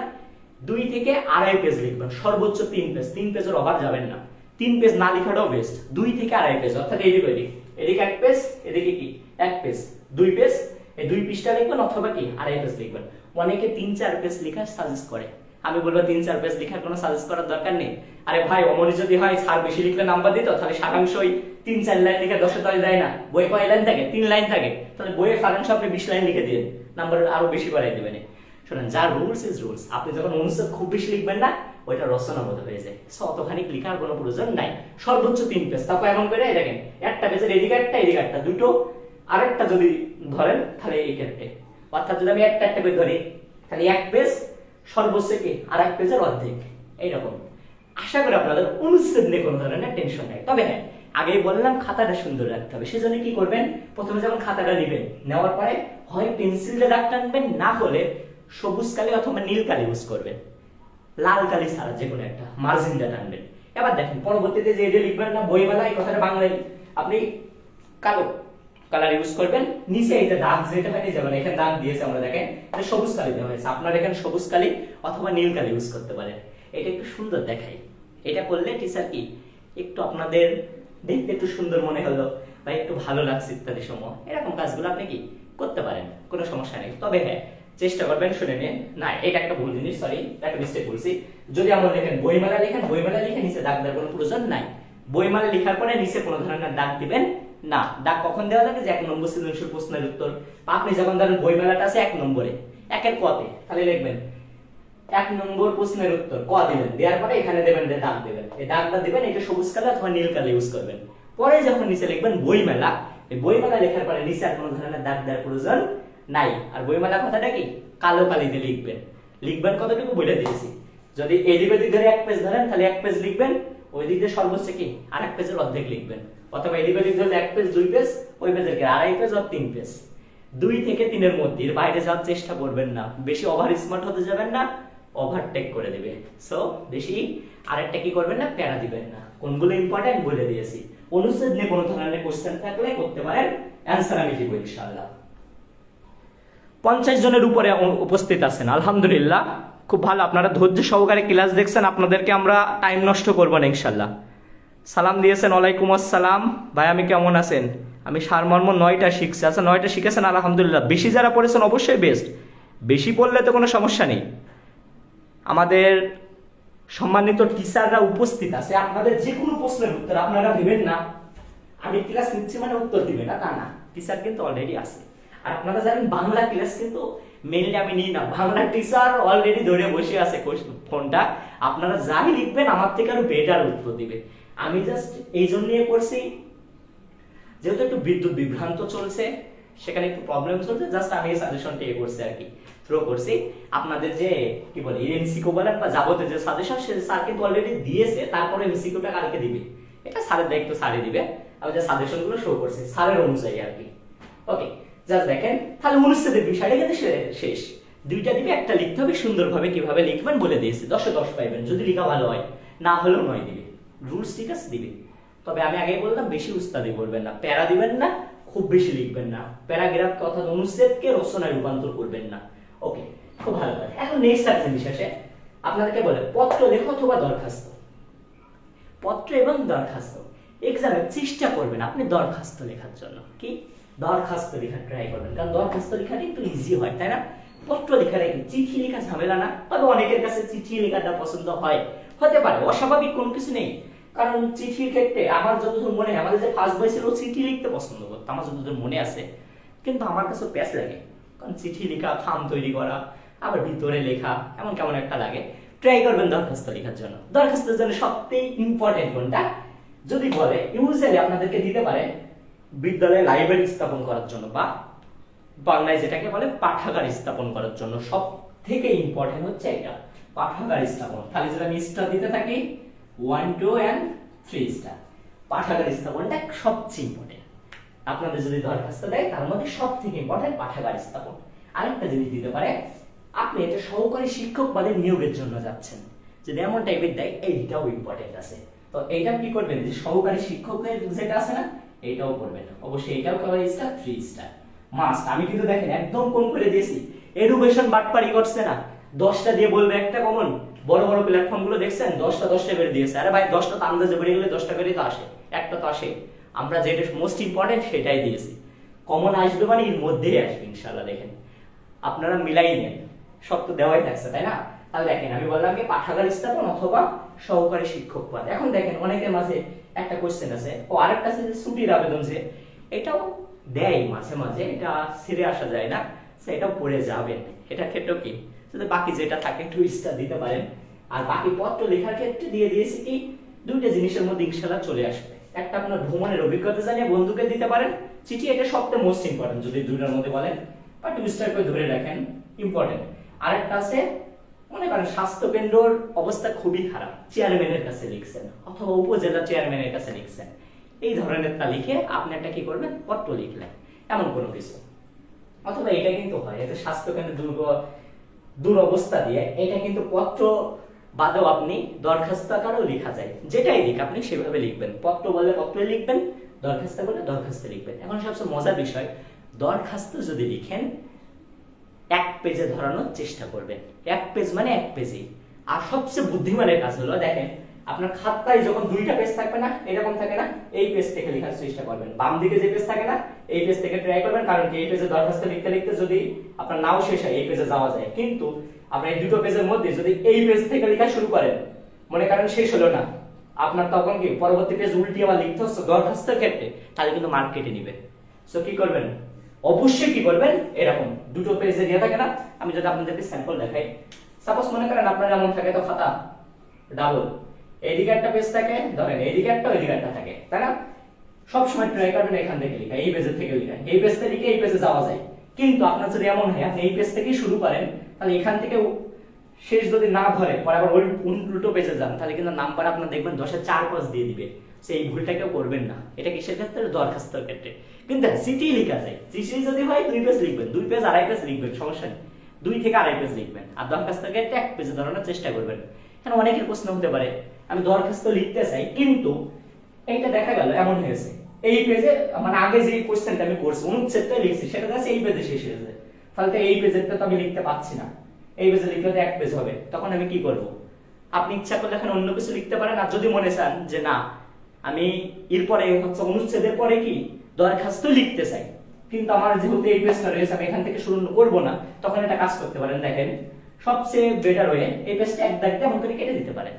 2 থেকে 2.5 পেজ লিখবেন, সর্বোচ্চ 3 পেজ, 3 পেজের ওভার যাবেন না। 3 পেজ না লেখাটাও বেস্ট, 2 থেকে 2.5 পেজ, অর্থাৎ এইদিক ওইদিক, এদিকে 1 পেজ এদিকে কি 1 পেজ, 2 পেজ, এই 2 পৃষ্ঠা লিখবেন অথবা কি 2.5 পেজ লিখবেন। অনেকে 3-4 পেজ লেখা সাজেস্ট করে, আমি বলবো 3-4 পেজ লেখার কোনো সাজেস্ট করার দরকার নেই। আরে ভাই অমনি যদি হয় স্যার বেশি লিখলে নাম্বার দিত, তাহলে সারাংশই 3-4 লাইন লিখে 10 10 দেয় না, বই কয় লাইন থাকে 3 লাইন থাকে, তাহলে বইয়ের সারাংশ আপনি 20 লাইন লিখে দিন, নাম্বার আরো বেশি বাড়াই দিবেন। শুনেন যা রুলস ইজ রুলস, আপনি যখন অনুচ্ছেদ খুব বেশি লিখবেন না ওইটা রচনাবোধ হয়ে যায়, সো অতখানি লেখার কোনো প্রয়োজন নাই, সর্বোচ্চ 3 পেজ। তারপর এমন করে দেখেন একটা পেজের এদিকে একটা এদিকে একটা দুটো, আরেকটা যদি ধরেন তাহলে এই ক্ষেত্রে, অর্থাৎ যদি আমি একটা করে ধরি তাহলে 1 পেজ সর্বোচ্চ কি আর 1 পেজের অর্ধেক, এইরকম। আশা করি আপনাদের অনুচ্ছেদ নিয়ে কোনো ধরনের টেনশন নাই। তবে হ্যাঁ আগেই বললাম খাতাটা সুন্দর রাখতে হবে, সেজন্য কি করবেন, প্রথমে যখন খাতাটা নেবেন নেওয়ার পরে হয় পেন্সিল দিয়ে দাগ টানবেন, না হলে সবুজ কালি অথবা নীল কালি ইউজ করবেন, লাল কালি ছাড়া যে কোনো একটা মার্জিনটা টানবেন। এবার দেখেন পরবর্তীতে যে এটা লিখবেন না বইমেলা, এই কথাটা বাংলায় আপনি কালো কালার ইউজ করবেন, নিচে এই যে দাগ যেটা হয় যেমন এখানে দাগ দিয়েছে আমরা দেখেন এটা সবুজ কালি দেওয়া হয়েছে, আপনারা এখানে সবুজ কালি অথবা নীল কালি ইউজ করতে পারেন, এটা একটু সুন্দর দেখায়। এটা করলে টিচার কি একটু আপনাদের দেখতে একটু সুন্দর মনে হলো বা একটু ভালো লাগছে ইত্যাদি সময়, এরকম কাজগুলো আপনি কি করতে পারেন, কোনো সমস্যা নেই। তবে হ্যাঁ চেষ্টা করবেন, শুনে নিন, না এটা একটা ভুল জিনিস, সরি একটা মিস্টেক বলছি। যদি আমরা লেখেন বইমেলা লেখেন, বইমেলা লিখে নিচে দাগ দেওয়ার কোনো প্রয়োজন নাই, বইমেলা লেখার পরে নিচে কোনো ধরনের দাগ দিবেন না। দাগ কখন দেওয়া লাগে, যে 1 নম্বর সৃজনশীল প্রশ্নের উত্তর, আপনি যখন ধরেন বইমেলাটা আছে 1 নম্বরে 1-এর কতে, তাহলে লিখবেন 1 নম্বর প্রশ্নের উত্তর ক দিবেন, দেওয়ার পরে এখানে দেবেন দাগ দিবেন, এই দাগটা দিবেন, এটা সবুজ কালার অথবা নীল কালার ইউজ করবেন। পরে যখন নিচে লিখবেন বইমেলা, এই বইমেলা লেখার পরে নিচে আর কোনো ধরনের দাগ দেওয়ার প্রয়োজন নাই। আর বইমেলা কথাটা কি কালো কালিতে লিখবেন, লিখবেন কতটুকু বলে দিয়েছি, যদি এদিক ওদিক ধরে 1 পেজ ধরেন তাহলে 1 পেজ লিখবেন, ওই দিক দিয়ে সর্বোচ্চ কি আর 1 পেজের অর্ধেক লিখবেন, অথবা এদিক ওদিক ধরে 1 পেজ 2 পেজ, ওই পেজের কি 2.5 পেজ আর 3 পেজ, 2 থেকে 3 এর মধ্যে, এর বাইরে যাওয়ার চেষ্টা করবেন না, বেশি ওভার স্মার্ট হতে যাবেন না, ওভারটেক করে দিবে। সো বেশি আরেকটা কি করবেন না, প্যারা দিবেন না, কোনগুলো ইম্পর্টেন্ট বলে দিয়েছি। অনুচ্ছেদ নিয়ে কোনো ধরনের কোশ্চেন থাকলে করতে পারেন, অ্যানসার আমি দিব ইনশাআল্লাহ। 50 জনের উপরে উপস্থিত আছেন, আলহামদুলিল্লাহ, খুব ভালো, আপনারা ধৈর্য সহকারে ক্লাস দেখছেন, আপনাদেরকে আমরা টাইম নষ্ট করব না ইনশাআল্লাহ। সালাম দিয়েছেন, ওয়ালাইকুম আসসালাম ভাই, আমি কেমন আছেন, আমি সারমর্ম 9টা শিখছি, আচ্ছা 9টা শিখেছেন আলহামদুলিল্লাহ। বেশি যারা পড়েছেন অবশ্যই বেস্ট, বেশি পড়লে তো কোনো সমস্যা নেই। আমাদের সম্মানিত টিচাররা উপস্থিত আছে, আপনাদের যে কোনো প্রশ্নের উত্তর আপনারা দিবেন না আমি ক্লাস নিচ্ছি মানে উত্তর দিবেন না তা না, টিচার কিন্তু অলরেডি আছে। আর আপনারা জানেন বাংলা ক্লাস কিন্তু মেইনলি আমি নিই না, বাংলা টিচার অলরেডি ধরে বসে আছে ফোনটা, আপনারা যাই লিখবেন আমার থেকে আরো বেটার উত্তর দিবে। আমি জাস্ট এই জন্যই করছি যেহেতু একটু বিদ্যুৎ বিভ্রান্ত চলছে, সেখানে একটু প্রবলেম চলছে, জাস্ট আমি সাজেশনটা করছি আর কি, থ্রো করছি। আপনাদের যে কি বলে এমসিকিউ বলেন বা যাবতীয় যে সাজেশন সে স্যার কিন্তু অলরেডি দিয়েছে, তারপরে এমসিকিউটা কালকে দিবে, এটা স্যারের দায়িত্ব, স্যারই দিবে। আমি যে সাজেশনগুলো শো করছি স্যারের অনুযায়ী আর কি। ওকে জাস্ট দেখেন, তাহলে অনুচ্ছেদের বিষয়টা কিন্তু শেষ, 2টা দিবে, একটা লিখতে হবে, সুন্দরভাবে কিভাবে লিখবেন বলে দিয়েছি, 10-এ 10 পাইবেন, যদি লেখা ভালো হয়, না হলেও 9 দিবে, রুলস ঠিক আছে দিবে। তবে আমি আগেই বললাম বেশি উস্তাদি করবেন না, প্যারা দিবেন না, খুব বেশি লিখবেন না, প্যারাগ্রাফকে অর্থাৎ অনুচ্ছেদকে রচনায় রূপান্তর করবেন না। ওকে খুব ভালো কথা। এখন নেক্সট আর জিনিস আসে, আপনাদেরকে বলে পত্র লেখা অথবা দরখাস্ত, পত্র এবং দরখাস্ত এক্সামে চেষ্টা করবেন আপনি দরখাস্ত লেখার জন্য, কি দরখাস্ত লেখা ট্রাই করবেন, কারণ দরখাস্ত লেখাটা একটু ইজি হয়, তাই না? পত্র লেখাটা কি চিঠি লেখা ঝামেলা না, তবে অনেকের কাছে চিঠি লেখাটা পছন্দ হয়, হতে পারে, অস্বাভাবিক কোনো কিছু নেই। কারণ চিঠির ক্ষেত্রে আমার যতদূর মনে হয়, আমাদের যে ফার্স্ট বয় ছিল চিঠি লিখতে পছন্দ করতো, আমার যতদূর মনে আছে, কিন্তু আমার কাছে প্যাচ লাগে, কারণ চিঠি লেখা, খাম তৈরি করা, আবার ভিতরে লেখা এমন কেমন একটা লাগে। ট্রাই করবেন দরখাস্ত লেখার জন্য। দরখাস্তের জন্য সবথেকে ইম্পর্টেন্ট কোনটা যদি বলে, ইউজুয়ালি আপনাদেরকে দিতে পারে বিদ্যালয়ে লাইব্রেরি স্থাপন করার জন্য, বা বাংলায় যেটাকে বলে পাঠাগার স্থাপন করার জন্য, সব থেকে ইম্পর্টেন্ট হচ্ছে এটা, পাঠাগার স্থাপন। তাহলে যদি আমি স্টার দিতে থাকি 1 2 and 3 স্টার, পাঠাগার স্থাপনটা সবচেয়ে ইম্পর্টেন্ট। আপনাদের যদি দরখাস্ত দেয় তার মধ্যে সবথেকে ইম্পর্টেন্ট পাঠাগার স্থাপন। আরেকটা জিনিস দিতে পারে, আপনি এটা সহকারী শিক্ষক পদে নিয়োগের জন্য যাচ্ছেন, যদি এমন টাইপের দেয় এইটাও ইম্পর্টেন্ট আছে। তো এইটা কি করবেন, যে সহকারী শিক্ষকের যেটা আছে না এইটাও করবেন, অবশ্যই এটাও কভার স্টার 3 স্টার মাস্ট। আমি কিন্তু দেখেন একদম কম করে দিয়েছি, এডুকেশন বাটপারি করছে না, 10টা দিয়ে বলবে একটা কমন। বড় বড় প্ল্যাটফর্ম গুলো দেখছেন 10টা করে দিয়েছে। আরে ভাই 10টা তো আন্দাজে বেড়ে গেলে 10টা করেই তো আসে, একটা তো আসে। আমরা যেটা মোস্ট ইম্পর্টেন্ট সেটাই দিয়েছি, কমন আসবে মানে এর মধ্যেই আসবে ইনশাআল্লাহ। দেখেন আপনারা মিলাই নেন, সব তো দেওয়াই থাকছে তাই না। তাহলে দেখেন আমি বললাম কি পাঠাগার স্থাপন অথবা সহকারী শিক্ষক পদ। এখন দেখেন অনেকের মাঝে একটা কোশ্চেন আছে, ও আরেকটা আছে যে ছুটির আবেদন, যে এটাও দেয় মাঝে মাঝে, এটা ছেড়ে আসা যায় না, সেটাও পড়ে যাবেন। এটা ক্ষেত্রে কি যদি বাকি যেটা থাকে একটু স্টার দিতে পারেন। আর বাকি পত্র লেখার ক্ষেত্রে দিয়ে দিয়েছি কি দুইটা জিনিসের মধ্যে ইনশাআল্লাহ চলে আসবে। একটা আপনার ভ্রমণের অভিজ্ঞতা জানিয়ে বন্ধুকে দিতে পারেন চিঠি, এটা সবচেয়ে মোস্ট ইম্পর্টেন্ট যদি দুইটার মধ্যে বলেন, বা 2 স্টার করে ধরে রাখেন ইম্পর্টেন্ট। আরেকটা আছে মনে করেন স্বাস্থ্য কেন্দ্রের অবস্থা খুবই খারাপ, চেয়ারম্যানের কাছে লিখছেন অথবা উপজেলা চেয়ারম্যানের কাছে লিখছেন, এই ধরনের তা লিখে আপনি একটা কি করবেন পত্র লিখলেন এমন কোনো কিছু। অথবা এটা কিন্তু হয় যে স্বাস্থ্য কেন্দ্রে দুরবস্থা দিয়ে, এটা কিন্তু পত্র বাদেও আপনি দরখাস্ত আকারেও লেখা যায়, যেটাই লিখ আপনি সেভাবে লিখবেন। পত্র বললে পত্রে লিখবেন, দরখাস্ত বললে দরখাস্তে লিখবেন। এখন সবচেয়ে মজার বিষয়, দরখাস্ত যদি লিখেন 1 পেজে ধরানোর চেষ্টা করবেন, 1 পেজ মানে 1 পেজই। আর সবচেয়ে বুদ্ধিমানের কাজ হলো দেখেন আপনার খাতায় যখন 2টা পেজ থাকবে না, এরকম থাকে না, এই পেজ থেকে লেখার চেষ্টা করবেন। বাম দিকে যে পেজ থাকে না এই পেজ থেকে ট্রাই করবেন, কারণ কি এই পেজে দরখাস্ত লিখতে লিখতে যদি আপনার নাও শেষ হয় এই পেজে যাওয়া যায়। কিন্তু আপনার এই দুটো পেজের মধ্যে যদি এই পেজ থেকে লেখা শুরু করেন, মনে করেন শেষ হলো না, আপনার তখন কি পরবর্তী পেজ উল্টিয়ে আবার লিখতে হচ্ছে দরখাস্তের ক্ষেত্রে, তাহলে কিন্তু মার্ক কেটে নেবে। সো কি করবেন, অবশ্যই কি করবেন, এরকম দুটো পেজে দিয়ে থাকে না, আমি যদি আপনাদেরকে স্যাম্পল দেখাই। সাপোজ মনে করেন আপনার এমন থাকে তো খাতা ডাবল, এইদিকে একটা পেজ থাকে, ধরেন এইদিকে একটা ওইদিকে একটা থাকে, তাই না। সবসময় ট্রাই করবেন এখান থেকে লেখা, এই পেজের থেকে লেখা, এই পেজ থেকে লিখে এই পেজে যাওয়া যায়। কিন্তু আপনার যদি এমন হয় আপনি এই পেজ থেকেই শুরু করেন, তাহলে এখান থেকে শেষ যদি না ধরে পরে আবার উল্টো পেজে যান, তাহলে কিন্তু নাম্বার আপনার দেখবেন 10-এ 4-5 দিয়ে দিবে। সেই ভুলটা কেউ করবেন না, এটা কিসের ক্ষেত্রে, দরখাস্তের ক্ষেত্রে। কিন্তু চিঠি লেখা যায়, চিঠি যদি হয় 2 পেজ লিখবেন, 2 পেজ 2.5 পেজ লিখবেন, সমস্যা নেই, 2 থেকে 2.5 পেজ লিখবেন। আর দরখাস্তের ক্ষেত্রে 1 পেজে ধরানোর চেষ্টা করবেন। এখন অনেকের প্রশ্ন হতে পারে আমি দরখাস্ত লিখতে চাই, কিন্তু এইটা দেখা গেল এমন হয়েছে এই পেজে মানে আগে যে কোশ্চেনটা আমি করছি অনুচ্ছেদটা লিখছি সেটা আছে এই পেজে শেষ হয়েছে, তাহলে তো এই পেজেরটা তো আমি লিখতে পাচ্ছি না, এই পেজে লিখলে তো 1 পেজ হবে, তখন আমি কি করব। আপনি ইচ্ছা করলে এখন অন্য কিছু লিখতে পারেন, আর যদি মনে চান যে না আমি এরপরে হচ্ছে অনুচ্ছেদের পরে কি দরখাস্ত লিখতে চাই, কিন্তু আমার যেহেতু এই পেজটা রয়েছে আমি এখান থেকে শুরু করব না, তখন এটা কাজ করতে পারেন। দেখেন সবচেয়ে বেটার ওয়ে, এই পেজটা 1 দাগ দিয়ে এমন করে কেটে দিতে পারেন,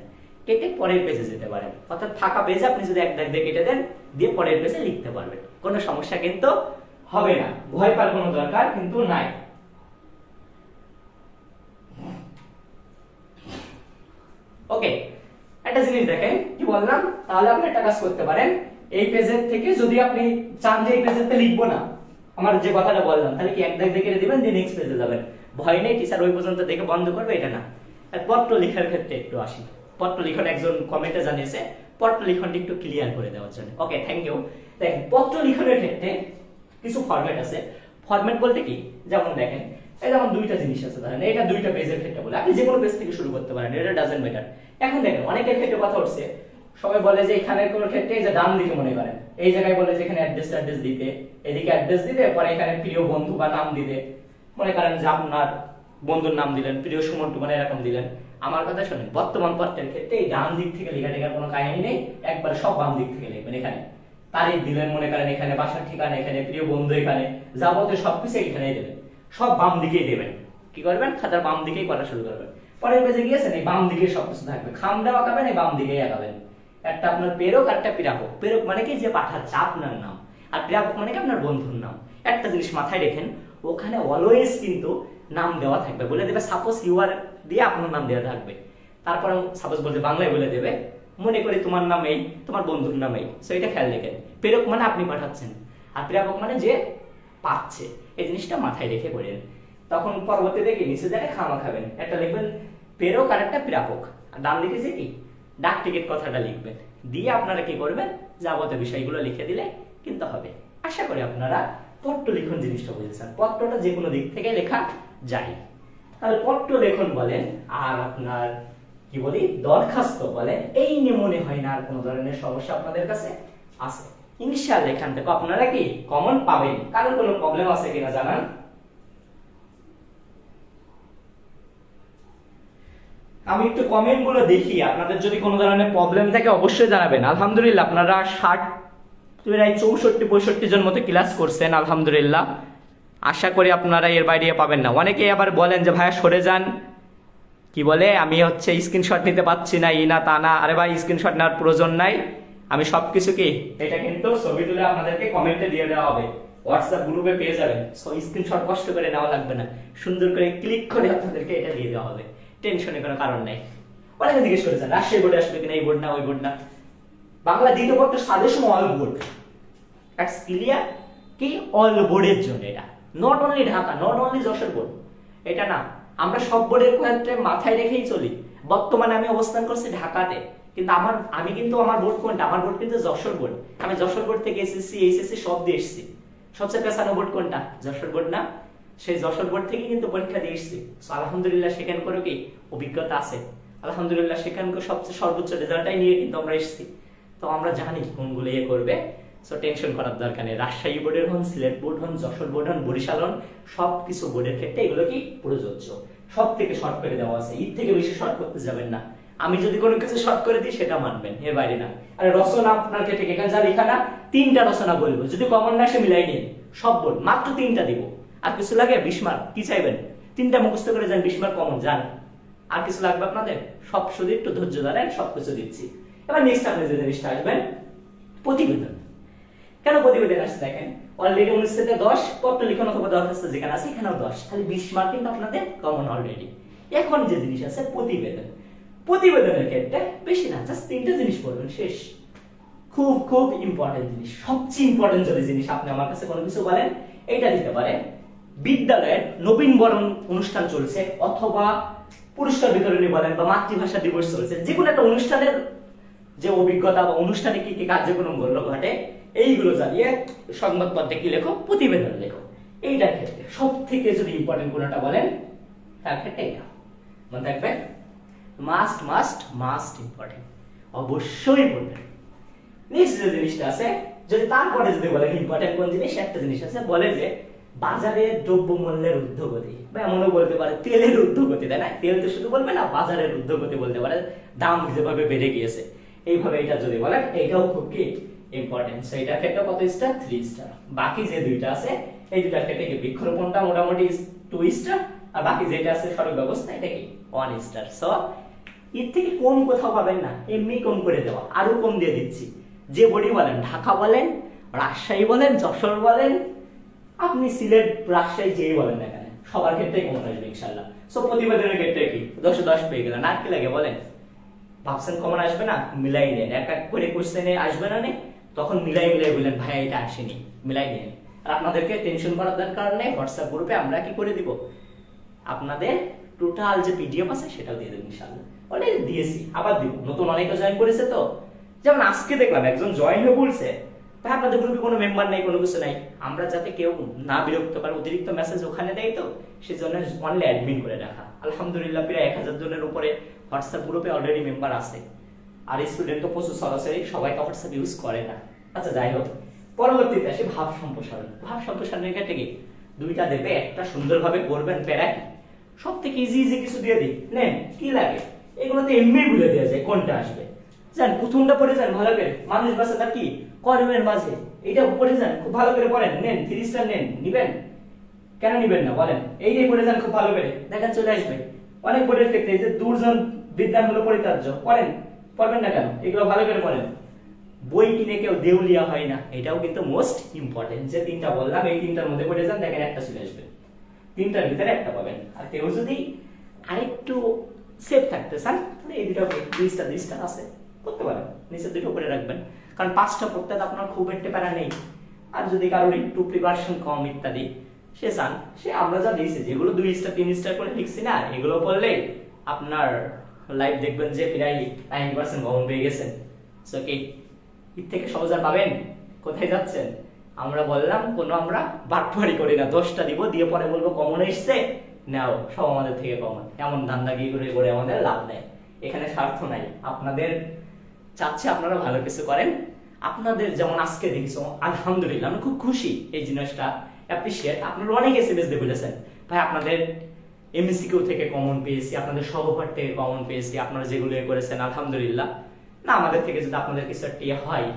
কেটে পরের পেজে যেতে পারেন। অর্থাৎ ফাঁকা পেজে আপনি যদি 1 দাগ দিয়ে কেটে দেন, দিয়ে পরের পেজে লিখতে পারবেন, কোনো সমস্যা কিন্তু হবে না, ভয় পাওয়ার কোনো দরকার কিন্তু নাই। ওকে, একটা জিনিস দেখেন কি বললাম, তাহলে আপনি একটা কাজ করতে পারেন, এই পেজের থেকে যদি আপনি চান যে এই পেজেতে লিখবো না আমার যে কথাটা বললাম, তাহলে কি 1 দাগ দিয়ে কেটে দিবেন, দিয়ে নেক্সট পেজে যাবেন। ভয় নেই, টিচার ওই পর্যন্ত দেখে বন্ধ করবে এটা না। আর পত্র লেখার ক্ষেত্রে একটু আসি, পত্র লিখন একজন কমেন্টে জানিয়েছে পত্র লিখনটি একটু ক্লিয়ার করে দেওয়ার জন্য। ওকে, থ্যাংক ইউ। দেখেন পত্র লিখনের ক্ষেত্রে কিছু ফরম্যাট আছে। ফরম্যাট বলতে কি, যেমন দেখেন এই যেমন 2টা জিনিস আছে, ধরেন এটা 2টা পেজের ক্ষেত্রে বলে আপনি যে কোনো পেজ থেকে শুরু করতে পারেন, এটা ডাজন্ট ম্যাটার। এখন দেখেন অনেকের ক্ষেত্রে কথা উঠছে, সবাই বলে যে এখানে কোন ক্ষেত্রে যে ডান দিকে মনে করেন এই জায়গায় বলে যে এখানে অ্যাড্রেস দিতে, এদিকে অ্যাড্রেস দিতে, পরে এখানে প্রিয় বন্ধু বা নাম দিতে, মনে করেন যে আপনার বন্ধুর নাম দিলেন, প্রিয় সুমন মানে এরকম দিলেন। আমার কথা শুনেন, বর্তমান পত্রের ক্ষেত্রে এই ডান দিক থেকে লেখা টেখার কোনো কাহিনী নেই, একবার সব বাম দিক থেকে লিখবেন। এখানে তারিখ দিলেন, মনে করেন এখানে বাসার ঠিকানা, এখানে প্রিয় বন্ধু, এখানে যাবতীয় সবকিছু এখানেই দেবেন, সব বাম দিকেই দেবেন। কি করবেন, খাতার বাম দিকেই করা শুরু করবেন। পরের পেজে গিয়েছেন এই বাম দিকে সবকিছু থাকবে, খামটা আঁকাবেন এই বাম দিকেই আঁকাবেন। একটা আপনার প্রেরক আর একটা প্রাপক। প্রেরক মানে কি যে পাঠাচ্ছে আপনার নাম, আর প্রাপক মানে কি আপনার বন্ধুর নাম। একটা জিনিস মাথায় রেখেন, ওখানে অলওয়েজ কিন্তু নাম দেওয়া থাকবে, বলে দেবে সাপোজ ইউ আর দিয়ে আপনার নাম দেওয়া থাকবে, তারপর সাপোজ বলতে বাংলায় বলে দেবে মনে করি তোমার নাম এই, তোমার বন্ধুর নাম এই। সো এটা খেয়াল রেখেন, প্রেরক মানে আপনি পাঠাচ্ছেন, আর প্রাপক মানে যে পাচ্ছে, এই জিনিসটা মাথায় রেখে পড়েন। তখন পরবর্তীতে কি নিচে যায় খামা খাবেন, একটা লিখবেন প্রেরক আর একটা প্রাপক, আর ডান লিখেছে কি ডাক টিকিট কথাটা লিখবেন, দিয়ে আপনারা কি করবেন যাবতীয় বিষয়গুলো লিখে দিলে কিন্তু হবে। আশা করি আপনারা পত্র লিখন জিনিসটা বুঝেছেন। পত্রটা যে কোনো দিক থেকে লেখা যায়, তাহলে পত্র লেখন বলেন আর আপনার কি বলি দরখাস্ত বলেন, এই নিয়ে মনে হয় না আর কোনো ধরনের সমস্যা আপনাদের কাছে আছে। ইনশাআল্লাহ এখান থেকে আপনারা কি কমন পাবেন। কারণ কোনো প্রবলেম আছে কিনা জানান। আমি একটু কমেন্ট গুলো দেখি, আপনাদের যদি কোনো ধরনের প্রবলেম থাকে অবশ্যই জানাবেন। আলহামদুলিল্লাহ আপনারা 64-65 জন মতো ক্লাস করছেন, আলহামদুলিল্লাহ। আশা করি আপনারা এর বাইরে পাবেন না। অনেকে আবার বলেন যে ভাইয়া সরে যান, কি বলে আমি হচ্ছে স্ক্রিনশট নিতে পাচ্ছি না, এই না তা না। আরে ভাই স্ক্রিনশট নেওয়ার প্রয়োজন নাই, আমি সবকিছু কি এটা কিন্তু ছবি তুলে আপনাদেরকে কমেন্টে দিয়ে দেওয়া হবে, হোয়াটসঅ্যাপ গ্রুপে পেয়ে যাবেন। সো স্ক্রিনশট কষ্ট করে নেওয়া লাগবে না, সুন্দর করে ক্লিক করে আপনাদেরকে এটা দিয়ে দেওয়া হবে, টেনশনের কোনো কারণ নাই। অনেকে জিজ্ঞেস করেছেন রাজশাহী বোর্ডে আসবে কিনা, এই বোর্ড না ওই বোর্ড না। বাংলা দ্বিতীয় পত্র suggestion all board, that's clear কি অল বোর্ডের জন্য। এটা not only Dhaka, not only Jessore board, এটা না। আমরা সব বোর্ডের ক্ষেত্রে মাথায় রেখেই চলি। বর্তমানে আমি অবস্থান করছি ঢাকাতে, কিন্তু আমি কিন্তু আমার বোর্ড কোনটা, আমার বোর্ড কিন্তু যশোর বোর্ড। আমি যশোর বোর্ড থেকে এসএসসি এইচএসসি সব দিয়ে এসেছি। সবচেয়ে পেছানো বোর্ড কোনটা, যশোর বোর্ড না। সেই যশোর বোর্ড থেকে কিন্তু পরীক্ষা দিয়ে এসেছি। আলহামদুলিল্লাহ সেখানে করে কি অভিজ্ঞতা আছে, আলহামদুলিল্লাহ সেখানকার সবচেয়ে সর্বোচ্চ রেজাল্টটাই নিয়ে কিন্তু আমরা এসেছি। তো আমরা জানি কোনগুলো ইয়ে করবে, সো টেনশন করার দরকার নেই। রাজশাহী বোর্ডের হন, সিলেট বোর্ড হন, যশোর বোর্ড হন, বরিশাল হন, সবকিছু বোর্ডের ক্ষেত্রে এগুলো কি প্রযোজ্য। সব থেকে শর্ট করে দেওয়া আছে, এর থেকে বেশি শর্ট করতে যাবেন না। আমি যদি কোনো কিছু শর্ট করে দিই সেটা মানবেন, এর বাইরে না। আর রচনা আপনার ক্ষেত্রে এখানে যা লেখা না, 3টা রচনা বলবো, যদি কমন না সে মিলাই নিন। সব বোর্ড মাত্র 3টা দিব, আর কিছু লাগে 20 মার্ক, কি চাইবেন 3টা মুখস্থ করে যান, 20 মার্ক কমন যান। আর কিছু লাগবে আপনাদের, সব শুধু একটু ধৈর্য ধরেন, সবকিছু দিচ্ছি। এবার নেক্সট আপনি যে জিনিসটা আসবেন প্রতিবেদন। কেন প্রতিবেদন আসছে দেখেন, অলরেডি 19 থেকে 10 পত্র লিখন অথবা দরখাস্ত যেখানে আছে এখানেও 10, খালি 20 মার্ক কিন্তু আপনাদের কমন অলরেডি। এখন যে জিনিস আছে প্রতিবেদন, প্রতিবেদনের ক্ষেত্রে বেশি না, জাস্ট 3টা জিনিস পড়বেন, শেষ। খুব খুব ইম্পর্টেন্ট জিনিস, সবচেয়ে ইম্পর্টেন্ট যদি জিনিস আপনি আমার কাছে কোনো কিছু বলেন এইটা দিতে পারেন। বিদ্যালয়ের নবীনবরণ অনুষ্ঠান চলছে, অথবা পুরস্কার বিতরণী বলেন, বা মাতৃভাষা দিবস চলছে, যে কোনো একটা অনুষ্ঠানের যে অভিজ্ঞতা বা অনুষ্ঠানে কি কি কার্যক্রম ঘটে এইগুলো জানিয়ে সংবাদপত্রে কি লেখো, প্রতিবেদন লেখো। এইটার ক্ষেত্রে সব থেকে যদি ইম্পর্টেন্ট কোনটা বলেন তার ক্ষেত্রে এটা মনে রাখবেন, মাস্ট মাস্ট মাস্ট ইম্পর্টেন্ট, অবশ্যই বলবেন। নেক্সট যে জিনিসটা আছে, যদি তারপরে যদি বলেন ইম্পর্টেন্ট কোন জিনিস, একটা জিনিস আছে বলে যে বাজারে দ্রব্যমূল্যের ঊর্ধ্বগতি, বা এমনও বলতে পারে তেলের ঊর্ধ্বগতি, তাই না? তেল তো শুধু বলবে না, বাজারের ঊর্ধ্বগতি বলতে পারে, দাম যেভাবে বেড়ে গিয়েছে এইভাবে এটা যদি বলেন এটাও খুব কি ইম্পর্টেন্ট। সেইটার ক্ষেত্রে কত স্টার, 3 স্টার। বাকি যে দুইটা আছে এই দুইটার ক্ষেত্রে কি বৃক্ষরোপণটা মোটামুটি 2 স্টার, আর বাকি যেটা আছে সড়ক ব্যবস্থা এটা কি 1 স্টার। সো এর থেকে কম কোথাও পাবেন না, এমনি কম করে দেওয়া, আরো কম দিয়ে দিচ্ছি। যে বডি বলেন, ঢাকা বলেন, রাজশাহী বলেন, যশোর বলেন, আপনি সিলেট রাজশাহী যেই বলেন না কেন সবার ক্ষেত্রেই কমন আসবে ইনশাআল্লাহ। সো প্রতিবেদনের ক্ষেত্রে কি 10 পেয়ে গেলেন, আর কি লাগে বলেন? ভাবছেন কমন আসবে না, মিলাই নেন, এক এক করে কোশ্চেনে আসবে না, তখন মিলাই বললেন ভাই এটা আসেনি, মিলাই নেন। আর আপনাদেরকে টেনশন করার দরকার নেই, হোয়াটসঅ্যাপ গ্রুপে আমরা কি করে দিব, আপনাদের টোটাল যে পিডিএফ আছে সেটাও দিয়ে দেব ইনশাআল্লাহ। অলরেডি দিয়েছি, আবার দিব, নতুন অনেকে জয়েন করেছে। তো যেমন আজকে দেখলাম একজন জয়েন হয়ে বলছে ভাই আপনাদের গ্রুপে কোনো মেম্বার নাই, কোনো কিছু নাই। আমরা যাতে কেউ না বিরক্ত পারে, অতিরিক্ত মেসেজ ওখানে দেয়, তো সেজন্য অনলি অ্যাডমিন করে রাখা। আলহামদুলিল্লাহ প্রায় 1000 জনের উপরে হোয়াটসঅ্যাপ গ্রুপে অলরেডি মেম্বার আছে। আর স্টুডেন্ট তো প্রচুর সরাসরি, সবাই তো হোয়াটসঅ্যাপ ইউজ করে না। আচ্ছা যাই হোক, পরবর্তীতে আসি ভাব সম্প্রসারণ। ভাব সম্প্রসারণের ক্ষেত্রে কি 2টা দেবে, একটা সুন্দরভাবে করবেন প্যারাক, সব থেকে ইজি কিছু দিয়ে দিই, নেন কি লাগে, এগুলো তো এমনি ভুলে দেওয়া যায় কোনটা আসবে। যান প্রথমটা পড়ে যান ভালো করে, মানুষ বাঁচাটা কি কর্মের মাঝে, এটা পড়ে যান খুব ভালো করে পড়েন, নেন 3 স্টার নেন, নিবেন কেন নিবেন না বলেন? এইটাই পড়ে যান খুব ভালো করে, দেখেন চলে আসবে। অনেক বোর্ডের ক্ষেত্রে যে দুর্জন বিদ্যান হলো পরিত্যাজ্য, পড়বেন না কেন? এগুলো ভালো করে পড়েন। বই কিনে কেউ দেউলিয়া হয় না, এটাও কিন্তু মোস্ট ইম্পর্টেন্ট। যে 3টা বললাম এই 3টার মধ্যে পড়ে যান, দেখেন একটা চলে আসবে, 3টার ভিতরে একটা পাবেন। আর কেউ যদি আরেকটু সেফ থাকতে চান তাহলে এই 2টা আছে করতে পারেন, নিচের 2টো করে রাখবেন, কারণ 5টা পড়তে আপনার খুব একটা প্যারা নেই। আর যদি কারোর একটু প্রিপারেশন কম ইত্যাদি, সে চান সে আমরা যা দিয়েছি যেগুলো 2 স্টার 3 স্টার করে লিখছি না, এগুলো পড়লে আপনার লাইফ দেখবেন যে প্রায় 90% কমন পেয়ে গেছেন। সো কি এর থেকে সহজ আর পাবেন? কোথায় যাচ্ছেন? আমরা বললাম কোনো আমরা বাটপারি করি না, 10টা দিব, দিয়ে পরে বলবো কমন এসছে নাও সব আমাদের থেকে কমন, এমন ধান্দা গিয়ে করে আমাদের লাভ নেই। এখানে স্বার্থ নাই, আপনাদের চাচ্ছে আপনারা ভালো কিছু করেন। আপনাদের যেমন আজকে দেখছো আলহামদুলিল্লাহ আমি খুব খুশি, এই জিনিসটা অ্যাপ্রিশিয়েট। আপনারা অনেক এসএমএস দিয়ে বলেছেন ভাই আপনাদের এমসিকিউ থেকে কমন পেয়েছি, আপনাদের সহপাঠ থেকে কমন পেয়েছি, আপনারা যেগুলো করেছেন আলহামদুলিল্লাহ। না আমাদের থেকে যদি আপনাদের কিছু একটা হয়,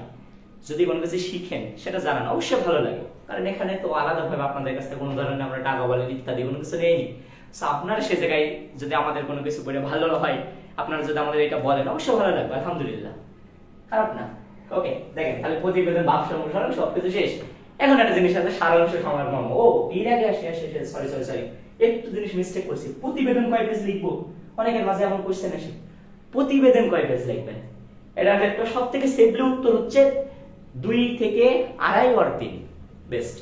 যদি কোনো কিছু শিখেন সেটা জানান, অবশ্যই ভালো লাগে। কারণ এখানে তো আলাদাভাবে আপনাদের কাছে কোনো ধরনের আমরা টাকা বলে ইত্যাদি কোনো কিছু নেইনি। সো আপনারা সে জায়গায় যদি আমাদের কোনো কিছু করে ভালো হয়, আপনারা যদি আমাদের এটা বলেন অবশ্যই ভালো লাগবে, আলহামদুলিল্লাহ, খারাপ না। ওকে দেখেন তাহলে প্রতিবেদন ভাব সম্প্রসারণ সবকিছু শেষ। এখন একটা জিনিস আছে সারাংশ সমাগম। ও এর আগে সরি একটু জিনিস মিস্টেক করছি। প্রতিবেদন কয় পেজ লিখবো? অনেকের মাঝে এমন কোশ্চেন আসে, প্রতিবেদন কয় পেজ লিখবেন? এটা একটা সবথেকে সেফলি উত্তর হচ্ছে 2 থেকে 2.5 or 3 বেস্ট।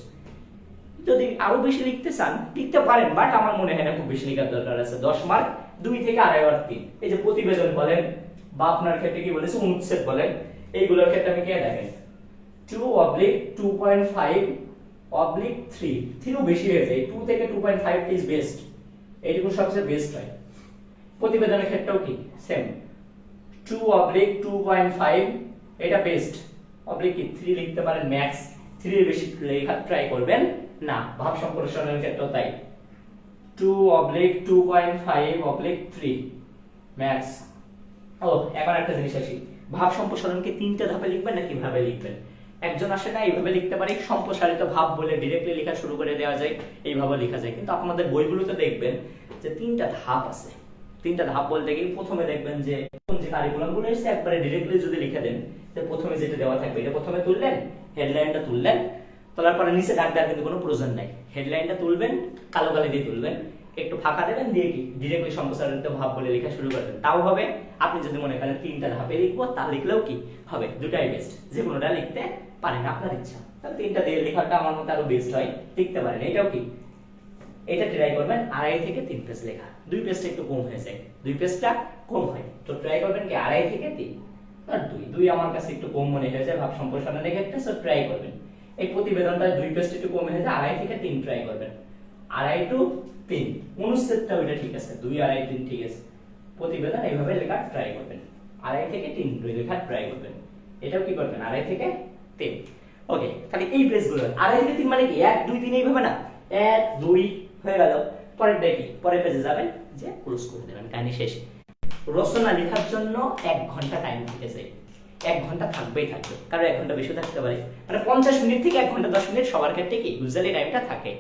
যদি আরো বেশি লিখতে চান লিখতে পারেন, বাট আমার মনে হয় না খুব বেশি লেখার দরকার আছে। 10 মার্ক 2 থেকে 2.5 or 3। এই যে প্রতিবেদন বলেন বা আপনার ক্ষেত্রে কি বলেছে অনুচ্ছেদ বলেন, এইগুলোর ক্ষেত্রে আমি কে দেখেন 2/2.5/3 3ও বেশি হয়ে যায়, 2 থেকে 2.5 ইজ বেস্ট, এইটুকু সবচেয়ে বেস্ট হয়। প্রতিবেদনের ক্ষেত্রেও কি সেম 2/2.5 এটা বেস্ট, অবলিক কি 3 লিখতে পারেন ম্যাক্স, 3 এর বেশি লেখা ট্রাই করবেন না। ভাব সম্প্রসারণের ক্ষেত্রেও তাই 2/2.5/3 ম্যাক্স। ও এবার একটা জিনিস আসি, ভাব সম্প্রসারণকে 3টা ধাপে লিখবেন না কিভাবে লিখবেন? একজন আসে না এইভাবে লিখতে পারি, সম্প্রসারিত ভাব বলে ডিরেক্টলি লেখা শুরু করে দেওয়া যায়, এইভাবে লেখা যায়। কিন্তু আপনাদের বইগুলোতে দেখবেন যে 3টা ধাপ আছে। 3টা ধাপ বলতে কি প্রথমে দেখবেন যে কারিকুলাম গুলো এসে একবারে ডিরেক্টলি যদি লিখে দেন, যে প্রথমে যেটা দেওয়া থাকবে এটা প্রথমে তুললেন, হেডলাইনটা তুললেন, তোলার পরে নিচে দাগ দেওয়ার কিন্তু কোনো প্রয়োজন নাই। হেডলাইনটা তুলবেন, কালো কালি দিয়ে তুলবেন, একটু ফাঁকা দেবেন, দিয়ে কি ডিরেক্টলি সম্প্রসারিত ভাব বলে লেখা শুরু করবেন, তাও হবে। আপনি যদি মনে করেন 3টা ধাপে লিখবো তা লিখলেও কি হবে, দুটাই বেস্ট। যে কোনোটা লিখতে পারেন আপনার ইচ্ছা, তাহলে 3টা দিয়ে লেখাটা আমার মতে আরো বেস্ট হয়, লিখতে পারেন। এটাও কি এটা ট্রাই করবেন 2.5 থেকে 3 পেজ লেখা, 2 পেজটা একটু কম হয়ে যায়, 2 পেজটা কম হয়, তো ট্রাই করবেন কি 2.5 থেকে 3 আর 2 আমার কাছে একটু কম মনে হয়েছে ভাব সম্প্রসারণের ক্ষেত্রে, সো ট্রাই করবেন। এই প্রতিবেদনটা 2 পেজটা একটু কম হয়ে যায়, 2.5 থেকে 3 ট্রাই করবেন, 2.5 to 3 অনুচ্ছেদটা ওইটা ঠিক আছে, 2 2.5 3 ঠিক আছে। প্রতিবেদন এইভাবে লেখা ট্রাই করবেন, 2.5 থেকে 3 লেখা ট্রাই করবেন। এটাও কি করবেন 2.5 থেকে 3। ওকে তাহলে এই পেজগুলো 2.5 থেকে 3 মানে কি 1 2 3 এইভাবে না, 1 2 হয়ে গেল, পরের কি পরের পেজে যাবেন, যে ক্লোজ করে দেবেন, কাহিনী শেষ। রচনা লেখার জন্য 1 ঘন্টা টাইম থেকে যায়, 1 ঘন্টা থাকবেই থাকবে, কারণ 1 ঘন্টা বেশি থাকতে পারে, মানে 50 মিনিট থেকে 1 ঘন্টা 10 মিনিট সবার ক্ষেত্রে কি ইউজুয়ালি টাইমটা থাকে,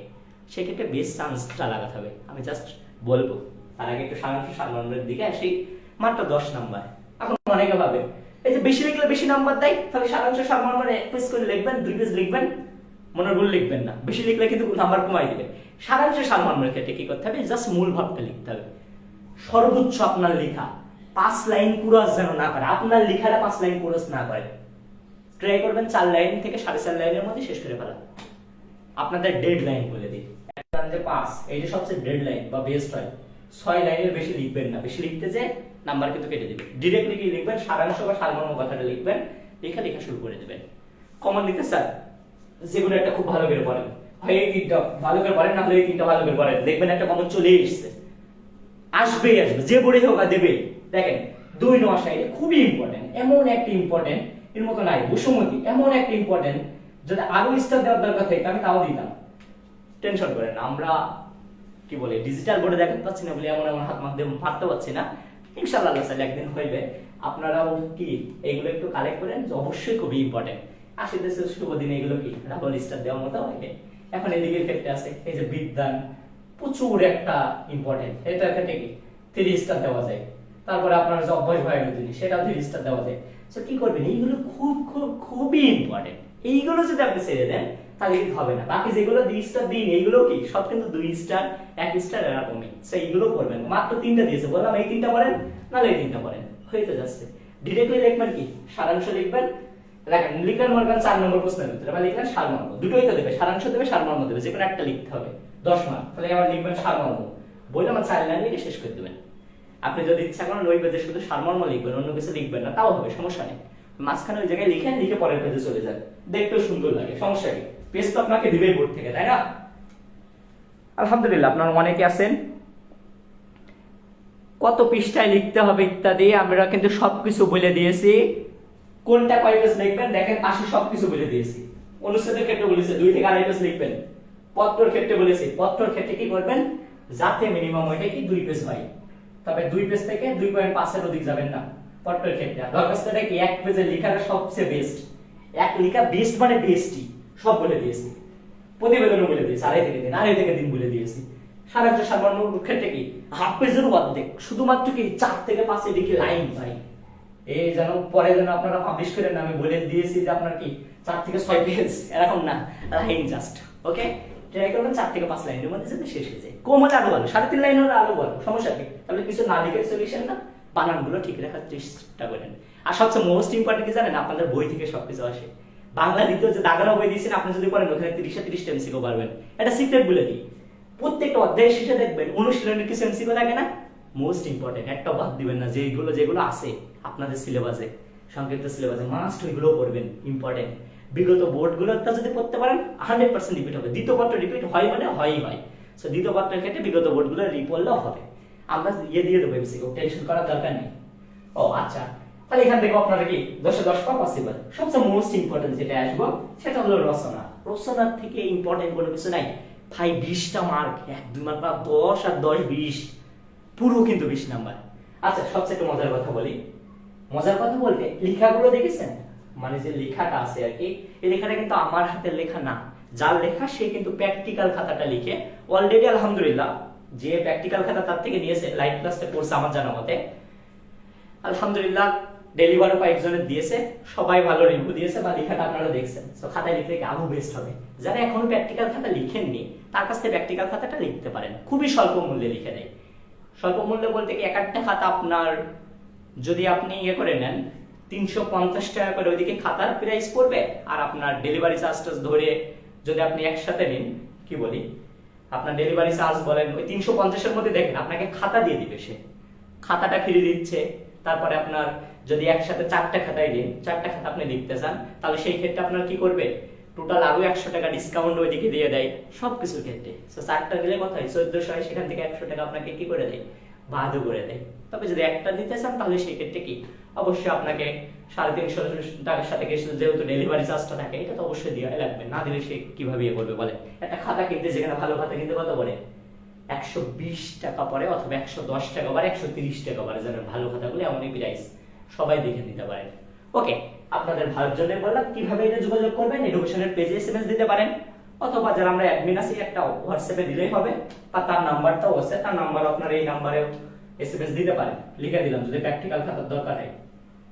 সেক্ষেত্রে বেস্ট চান্সটা লাগাতে হবে। আমি জাস্ট বলবো তার আগে একটু সারাংশ সারমর্মের দিকে আসি। মাত্র 10 নাম্বার। এখন অনেকে ভাবে এই যে বেশি লিখলে বেশি নাম্বার দেয়, তাহলে সারাংশ সারমর্মের 1 পেজ করে লিখবেন, 2 পেজ লিখবেন, মনের ভুল লিখবেন না, বেশি লিখলে কিন্তু নাম্বার কমাই দিবে। সারাংশ সারমর্মের ক্ষেত্রে কি করতে হবে, জাস্ট মূল ভাবটা লিখতে হবে। সর্বোচ্চ আপনার লেখা 5 লাইন ক্রস যেন না করে, আপনার লেখাটা 5 লাইন ক্রস না করে, ট্রাই করবেন 4 লাইন থেকে 4.5 লাইনের মধ্যে শেষ করে ফেলা। আপনাদের ডেড লাইন বলে দিই, যে 5 এই যে সবচেয়ে ডেড লাইন বা বেস্ট হয়, 6 লাইনের বেশি লিখবেন না, বেশি লিখতে যে নাম্বার কিন্তু কেটে দিবে। ডিরেক্টলি কি লিখবেন, সারাংশ বা সারমর্ম কথাটা লিখবেন, লেখা শুরু করে দিবেন। কমন লিখতে স্যার যেগুলো একটা খুব ভালো করে পড়েন, হয় এই 3টা ভালো করে পড়েন, না হলে এই 3টা ভালো করে পড়েন, দেখবেন একটা কমন চলে এসেছে, আসবেই আসবে, যে বড়ই হোক দেবে। দেখেন 2 9 এটা খুবই ইম্পর্টেন্ট, এমন একটা ইম্পর্টেন্ট এর মতো নাই। বসুমতি এমন একটা ইম্পর্টেন্ট, যদি আরো স্টার দেওয়ার দরকার থাকে আমি তাও দিতাম, টেনশন করেন না। আমরা কি বলে ডিজিটাল বোর্ডে দেখাতে পাচ্ছি না বলে এমন হাত মাধ্যমে মারতে পারছি না, ইনশাআল্লাহ আল্লাহ চাইলে একদিন হইবে। আপনারাও কি এগুলো একটু কালেক্ট করেন, যে অবশ্যই খুবই ইম্পর্টেন্ট। 80 দেশের শুভ দিনে এগুলো কি ডাবল স্টার দেওয়ার মতো হবে। এখন এদিকের ক্ষেত্রে আছে এই যে বিজ্ঞান, প্রচুর একটা ইম্পর্টেন্ট, এটার ক্ষেত্রে কি 3 স্টার দেওয়া যায়। তারপরে আপনার যে অভ্যাস ভয়ের জিনিস সেটাও 3 স্টার দেওয়া যায়। সো কি করবেন, এইগুলো খুব খুব খুবই ইম্পর্টেন্ট। এইগুলো যদি আপনি ছেড়ে দেন তাহলে কিন্তু হবে না। বাকি যেগুলো 2 স্টার দিন এইগুলো কি সব কিন্তু 2 স্টার 1 স্টার এরকমই। সো এইগুলো করবেন, মাত্র 3টা দিয়েছে, বললাম এই 3টা পড়েন, নাহলে এই 3টা পড়েন, হয়ে তো যাচ্ছে। ডিরেক্টলি লিখবেন কি সারাংশ লিখবেন, দেখেন লিখলেন মনে করেন 4 নম্বর প্রশ্নের উত্তর, বা লিখলেন সারমর্ম, দুটোই তো দেবে, সারাংশ দেবে, সারমর্ম দেবে, যে কোনো একটা লিখতে হবে 10 মার্ক। তাহলে আবার লিখবেন সারমর্ম, বইটা আমার 4 লাইন লিখে শেষ করে দেবেন। আপনি যদি ইচ্ছা করেন ওই পেজে শুধু সারমর্ম লিখবেন, অন্য কিছু লিখবেন না, তাও হবে, সমস্যা নেই। মাঝখানে ওই জায়গায় লিখে লিখে পরের পেজে চলে যান, দেখতেও সুন্দর লাগে, সমস্যা কি? পেজ তো আপনাকে দিবেই বোর্ড থেকে, তাই না? আলহামদুলিল্লাহ, আপনারা অনেকে আছেন কত পৃষ্ঠায় লিখতে হবে ইত্যাদি, আমরা কিন্তু সবকিছু বলে দিয়েছি। কোনটা কয় পেজ লিখবেন দেখেন, পাশে সবকিছু বলে দিয়েছি। অনুচ্ছেদের ক্ষেত্রে বলেছে 2 থেকে 2.5 পেজ লিখবেন। পত্রের ক্ষেত্রে বলেছি, পত্রের ক্ষেত্রে কি করবেন, যাতে মিনিমাম ওইটা কি 2 পেজ হয়, তবে 2 পেজ থেকে 2.5 এর অধিক যাবেন না পত্রের ক্ষেত্রে। দরখাস্তটা কি 1 পেজের লেখাটা সবচেয়ে বেস্ট, এক লেখা বেস্ট মানে বেস্টই, সব বলে দিয়েছি। প্রতিবেদনও বলে দিয়েছি, 2.5 থেকে 3 দিন বলে দিয়েছি। সারাংশ সারমর্মের ক্ষেত্রে কি হাফ পেজের অর্ধেক, শুধুমাত্র কি 4 থেকে 5 এদিকে লাইন পাই, এই যেন পরে যেন আপনারা পাবলিশ করেন, আমি বলে দিয়েছি যে আপনার কি 4 থেকে 6 পেজ, এরকম না, লাইন জাস্ট। ওকে, ট্রাই করবেন 4 থেকে 5 লাইনের মধ্যে যাতে শেষ হয়ে যায়। কম হলে আরো ভালো, 3.5 লাইন হলে আরো ভালো, সমস্যা কি? তাহলে কিছু না লিখে সলিউশন না, বানানগুলো ঠিক রাখার চেষ্টা করেন। আর সবচেয়ে মোস্ট ইম্পর্টেন্ট কি জানেন, আপনাদের বই থেকে সবকিছু আসে। বাংলা দ্বিতীয় যে দাগানো বই দিয়েছেন, আপনি যদি করেন ওখানে 30 এমসিকিউ পারবেন। এটা সিক্রেট বলে দিই, প্রত্যেকটা অধ্যায়ের শেষে দেখবেন অনুশীলনের কিছু এমসিকিউ থাকে না, মোস্ট ইম্পর্টেন্ট, একটাও বাদ দিবেন না। যেগুলো আছে আপনাদের সিলেবাসে, সংক্ষিপ্ত সিলেবাসে, মাস্ট ওইগুলো পড়বেন, ইম্পর্টেন্ট। বিগত বোর্ডগুলোটা যদি পড়তে পারেন 100% রিপিট হবে। দ্বিতীয় পত্র রিপিট হয় মানে হয়ই হয়। সো দ্বিতীয় পত্রের ক্ষেত্রে বিগত বোর্ডগুলো রিপড়লেও হবে, আমরা দিয়ে দেবো এমসিকিউ, টেনশন করার দরকার নেই। ও আচ্ছা, তাহলে এখান থেকে আপনারা কি 10 10 পাওয়া পসিবল। সবচেয়ে মোস্ট ইম্পর্টেন্ট যেটা আসবো সেটা হলো রচনা। রচনার থেকে ইম্পর্টেন্ট কোনো কিছু নাই ভাই। 20টা মার্ক, 1-2 মার্ক বা 10 আর 10 20, পুরো কিন্তু 20 নাম্বার। আচ্ছা, সবচেয়ে মজার কথা বলি, মজার কথা বলতে লেখাগুলো দেখেছেন, মানে যে লেখাটা আছে আর কি, এই লেখাটা কিন্তু আমার হাতের লেখা না, যার লেখা সে কিন্তু প্র্যাকটিক্যাল খাতাটা লিখে অলরেডি আলহামদুলিল্লাহ, যে প্র্যাকটিক্যাল খাতা তার থেকে নিয়েছে, লাইভ ক্লাসটা কোর্স আমার জানা মতে আলহামদুলিল্লাহ ডেলিভারও কয়েকজনের দিয়েছে, সবাই ভালো রিভিউ দিয়েছে, বা লেখাটা আপনারা দেখছেন। সো খাতায় লিখলে আরো বেস্ট হবে। যারা এখনো প্র্যাকটিক্যাল খাতা লিখেননি, তার কাছ থেকে প্র্যাকটিক্যাল খাতাটা লিখতে পারেন, খুবই স্বল্প মূল্যে লিখে দেয়। স্বল্প মূল্য বলতে কি, এক একটা খাতা আপনার যদি আপনি ইয়ে করে নেন 350 টাকা করে ওইদিকে খাতার প্রাইস পড়বে, আর আপনার ডেলিভারি চার্জটা ধরে যদি আপনি একসাথে নিন, কি বলি, আপনার ডেলিভারি চার্জ বলেন ওই 350 এর মধ্যে, দেখেন আপনাকে খাতা দিয়ে দিবে, সে খাতাটা ফ্রি দিচ্ছে। তারপরে আপনার যদি একসাথে 4টা খাতায় দিন, 4টা খাতা আপনি লিখতে চান, তাহলে সেই ক্ষেত্রে আপনার কি করবে, টোটাল আরো 100 টাকা ডিসকাউন্ট ওইদিকে দিয়ে দেয় সবকিছুর ক্ষেত্রে। সো 4টা দিলে কত হয়, 1400 হয়, সেখান থেকে 100 টাকা আপনাকে কি করে দেয়, বাদও করে দেয়। তবে যদি একটা দিতে চান, তাহলে সেই ক্ষেত্রে কি অবশ্যই আপনাকে 350 টাকার সাথে যেহেতু ডেলিভারি চার্জটা থাকে, এটা তো অবশ্যই দেওয়া লাগবে, না দিলে সে কিভাবে ইয়ে করবে বলে। একটা খাতা কিনতে, যেখানে ভালো খাতা কিনতে কত পড়ে, 120 টাকা পড়ে, অথবা 110 টাকা পড়ে, 130 টাকা পড়ে, যারা ভালো খাতাগুলো এমনই প্রাইস, সবাই দেখে নিতে পারেন। ওকে, আপনাদের ভালোর জন্য বললাম কিভাবে এটা যোগাযোগ করবেন, এডুকেশনের পেজে এসএমএস দিতে পারেন, অথবা যারা আমরা অ্যাডমিন আছি একটা হোয়াটসঅ্যাপে দিলেই হবে, আর তার নাম্বারটাও আছে, তার নাম্বার আপনার এই নাম্বারে এসএমএস দিতে পারেন। লিখে দিলাম, যদি প্র্যাকটিক্যাল খাতার দরকার হয়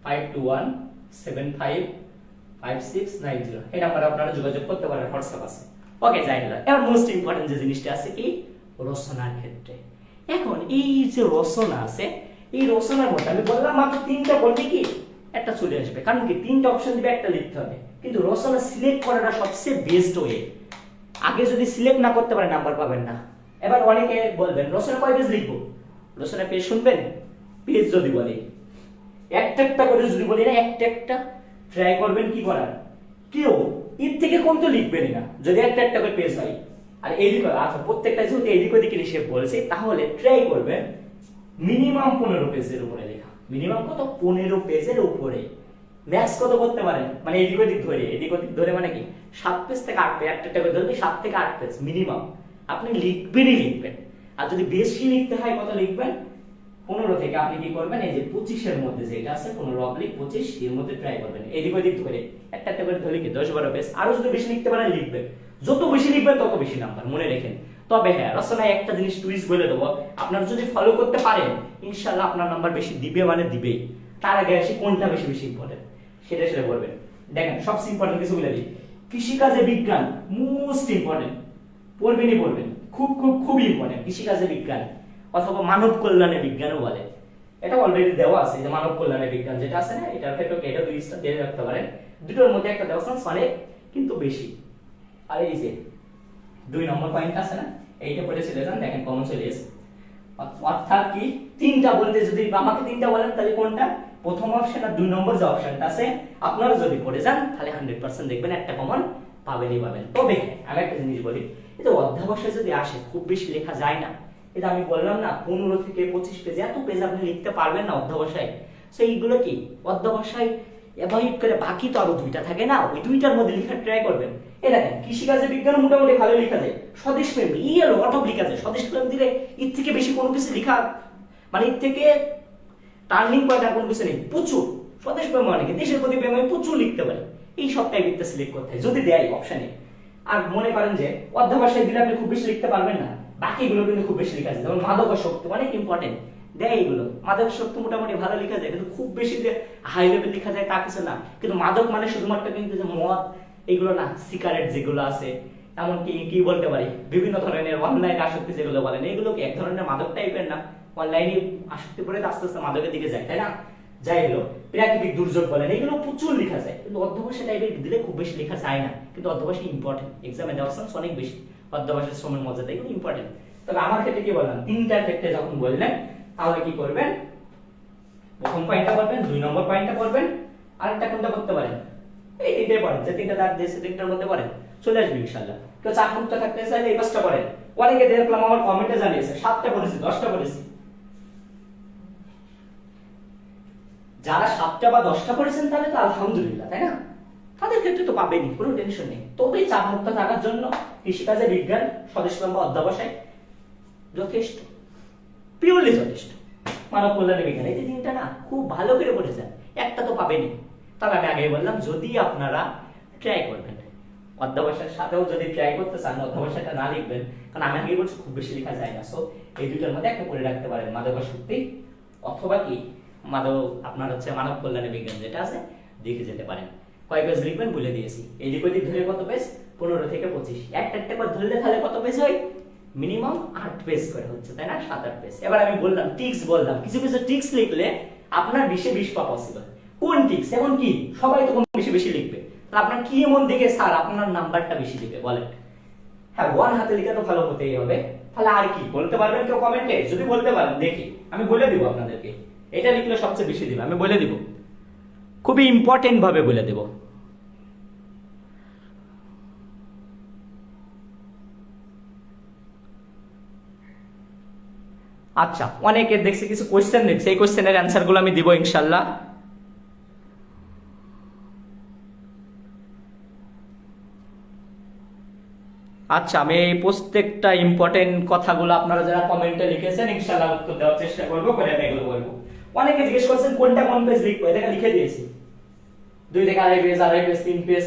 52175569 এই নাম্বারে আপনারা যোগাযোগ করতে পারেন, হোয়াটসঅ্যাপ আছে। ওকে, যাই হলো। এবার মোস্ট ইম্পর্টেন্ট যে জিনিসটা আছে কি, রচনার ক্ষেত্রে। এখন এই যে রচনা আছে, এই রচনার মধ্যে আমি বললাম মাত্র 3টা বলতে কি একটা চলে আসবে, কারণ কি 3টা অপশন দিবে, একটা লিখতে হবে। কিন্তু রচনা সিলেক্ট করাটা সবচেয়ে বেস্ট ওয়ে। আগে যদি সিলেক্ট না করতে পারেন, নাম্বার পাবেন না। এবার অনেকে বলবেন রচনা কয় পেজ লিখবো, রচনা পেজ শুনবেন, পেজ যদি বলি একটা একটা করে যদি বলি না, একটা একটা ট্রাই করবেন কি করার, কেউ এর থেকে কম তো লিখবেনই না যদি একটা একটা করে পেজ হয়। আর এইদিকে আচ্ছা, প্রত্যেকটা যেহেতু এইদিক ওদিকে হিসেব বলছে, তাহলে ট্রাই করবেন মিনিমাম 15 পেজের উপরে লেখা। মিনিমাম কত, 15 পেজের উপরে। ম্যাক্স কত করতে পারেন, মানে এদিক ওদিক ধরে, এদিক ওদিক ধরে মানে কি 7 পেজ থেকে 8 পেজ, একটা একটা করে ধরলে 7 থেকে 8 পেজ মিনিমাম আপনি লিখবেনই লিখবেন। আর যদি বেশি লিখতে হয়, কত লিখবেন, 15 থেকে আপনি কি করবেন, এই যে 25 এর মধ্যে যেটা আছে 15-25 এর মধ্যে ট্রাই করবেন, এদিক ওদিক ধরে একটা একটা করে ধরলে কি 10-12 পেজ। আরো যদি বেশি লিখতে পারেন লিখবেন, যত বেশি লিখবেন তত বেশি নাম্বার, মনে রাখেন। তবে হ্যাঁ, রচনায় একটা জিনিস টুইস্ট বলে দেবো, আপনারা যদি ফলো করতে পারেন ইনশাআল্লাহ আপনার নাম্বার বেশি দিবে, মানে দিবেই। তার আগে আসি কোনটা বেশি বেশি ইম্পর্টেন্ট সেটা সেটা বলবেন। দেখেন সবচেয়ে ইম্পর্টেন্ট কিছু বলে দিই, কৃষিকাজে বিজ্ঞান মোস্ট ইম্পর্টেন্ট, পড়বেনই পড়বেন, খুব খুব খুব ইম্পর্টেন্ট। কৃষিকাজে বিজ্ঞান অথবা মানব কল্যাণে বিজ্ঞানও বলে, এটা অলরেডি দেওয়া আছে, যে মানব কল্যাণে বিজ্ঞান যেটা আছে না, এটার ক্ষেত্রে এটা 2 স্টার দিয়ে রাখতে পারেন। দুটোর মধ্যে একটা দেওয়া চান্স অনেক কিন্তু বেশি। আর এই যে 2 নম্বর পয়েন্ট আছে না, এইটা পড়ে চলে যান, দেখেন কমন চলে এসে। অর্থাৎ কি তিনটা বলতে যদি আমাকে তিনটা বলেন তাহলে কোনটা, প্রথম অপশন আর 2 নম্বর যে অপশনটা আছে আপনারা যদি পড়ে যান তাহলে 100% দেখবেন একটা কমন পাবেনই পাবেন। তবে আমি একটা জিনিস বলি, এটা অধ্যাবসায় যদি আসে খুব বেশি লেখা যায় না। এটা আমি বললাম না 15 থেকে 25 পেজ, এত পেজ আপনি লিখতে পারবেন না অধ্যাবসায়। সো এইগুলো কি অধ্যাবসায় অ্যাভয়েড করে বাকি তো আরো 2টা থাকে না, ওই 2টার মধ্যে লেখার ট্রাই করবেন। এই দেখেন কৃষিকাজে বিজ্ঞান মোটামুটি ভালো লেখা যায়, স্বদেশ প্রেম ইয়েলো অটপ লেখা যায়, স্বদেশ প্রেম দিলে এর থেকে বেশি কোনো কিছু লেখা মানে এর থেকে টার্নিং পয়েন্ট আর কোনো কিছু নেই, প্রচুর স্বদেশ প্রেম মানে কি দেশের প্রতি প্রেম, আমি প্রচুর লিখতে পারি। এই সব টাইপের সিলেক্ট করতে হয় যদি দেয় অপশনে। আর মনে করেন যে অধ্যাবসায় দিলে আপনি খুব বেশি লিখতে পারবেন না, বাকিগুলো কিন্তু খুব বেশি লেখা যায়, যেমন মাদক শক্তি অনেক ইম্পর্টেন্ট দেয় এগুলো। মাদক শক্তি মোটামুটি ভালো লেখা যায়, কিন্তু খুব বেশি যে হাই লেভেল লেখা যায় তা কিছু না। কিন্তু মাদক মানে শুধুমাত্র কিন্তু যে মদ এইগুলো না, সিগারেট যেগুলো আছে, এমনকি কি বলতে পারি বিভিন্ন ধরনের অনলাইন আসক্তি যেগুলো বলেন, এগুলো কি এক ধরনের মাদক টাইপের না? অনলাইনে আসক্তি পড়ে আস্তে আস্তে মাদকের দিকে যায়, তাই না? যাই হলো প্রাকৃতিক দুর্যোগ বলেন, এগুলো প্রচুর লেখা যায়, কিন্তু অধ্যবসায় টাইপের দিলে খুব বেশি লেখা যায় না। কিন্তু অধ্যবসায় ইম্পর্টেন্ট, এক্সামে দেওয়ার চান্স অনেক বেশি। অধ্যবসায় শ্রমের মর্যাদা এগুলো ইম্পর্টেন্ট। তবে আমার ক্ষেত্রে কি বললাম, তিনটার ক্ষেত্রে যখন বললেন তাহলে কি করবেন, প্রথম পয়েন্টটা করবেন, 2 নম্বর পয়েন্টটা করবেন, আরেকটা কোনটা করতে পারেন, এই তিনটাই পড়েন, যে তিনটা দাগ দিয়েছে তিনটার মধ্যে পড়েন, চলে আসবে ইনশাআল্লাহ। কেউ চাপ মুক্ত থাকতে চাইলে এই পাঁচটা পড়েন। অনেকে দেখলাম আমার কমেন্টে জানিয়েছে 7টা পড়েছি 10টা পড়েছি। যারা 7টা বা 10টা পড়েছেন তাহলে তো আলহামদুলিল্লাহ, তাই না? তাদের ক্ষেত্রে তো পাবেনি, কোনো টেনশন নেই। তবে চাপ মুক্ত থাকার জন্য কৃষিকাজে বিজ্ঞান, স্বদেশ প্রেম বা অধ্যাবসায় যথেষ্ট, পিওরলি যথেষ্ট। মানব কল্যাণ বিজ্ঞান এই তিনটা না খুব ভালো করে পড়ে যান, একটা তো পাবেনি। তবে আমি আগেই বললাম যদি আপনারা ট্রাই করবেন, অধ্যাবসায়ের সাথেও যদি ট্রাই করতে চান, অধ্যাবসায়টা না লিখবেন, কারণ আমি আগে বলছি খুব বেশি লেখা যায় না। সো এই দুটোর মধ্যে একটা করে রাখতে পারেন, মাদকাসক্তি অথবা কি আপনার হচ্ছে মানব কল্যাণ বিজ্ঞান যেটা আছে দেখে যেতে পারেন। কয় পেজ লিখবেন বলে দিয়েছি, এদিক ওদিক ধরে কত পেজ, 15 থেকে 25, একটা করে ধরলে তাহলে কত পেজ হয়, মিনিমাম 8 পেজ করে হচ্ছে, তাই না? 7-8 পেজ। এবার আমি বললাম টিক্স, বললাম কিছু কিছু টিক্স লিখলে আপনার 20-20 পাওয়া পসিবল। কোন টিক্স? এখন কি সবাই তো কম বেশি লিখবে, তাহলে আপনার কি এমন দেখে স্যার আপনার নাম্বারটা বেশি দিবে বলেন? হ্যাঁ, 1 হাতে লেখা তো ভালো হতেই হবে। তাহলে আর কি বলতে পারবেন কেউ কমেন্টে? যদি বলতে পারেন দেখি, আমি বলে দিব আপনাদেরকে এটা লিখলে সবচেয়ে বেশি দিবে, আমি বলে দিব, খুবই ইম্পর্টেন্ট ভাবে বলে দেব। আচ্ছা, অনেকে দেখছি কিছু কোশ্চেন দেখছে, এই কোশ্চেনের অ্যান্সার গুলো আমি দিব ইনশাল্লাহ। আচ্ছা, আমি এই প্রত্যেকটা ইম্পর্টেন্ট কথাগুলো আপনারা যারা কমেন্টে লিখেছেন ইনশাআল্লাহ উত্তর দেওয়ার চেষ্টা করব, করে আমি এগুলো বলবো। অনেকে জিজ্ঞেস করছেন কোনটা কোন পেজ লিখবো, এটা লিখে দিয়েছি। 2 থেকে 2.5 পেজ, 2.5 পেজ, 3 পেজ,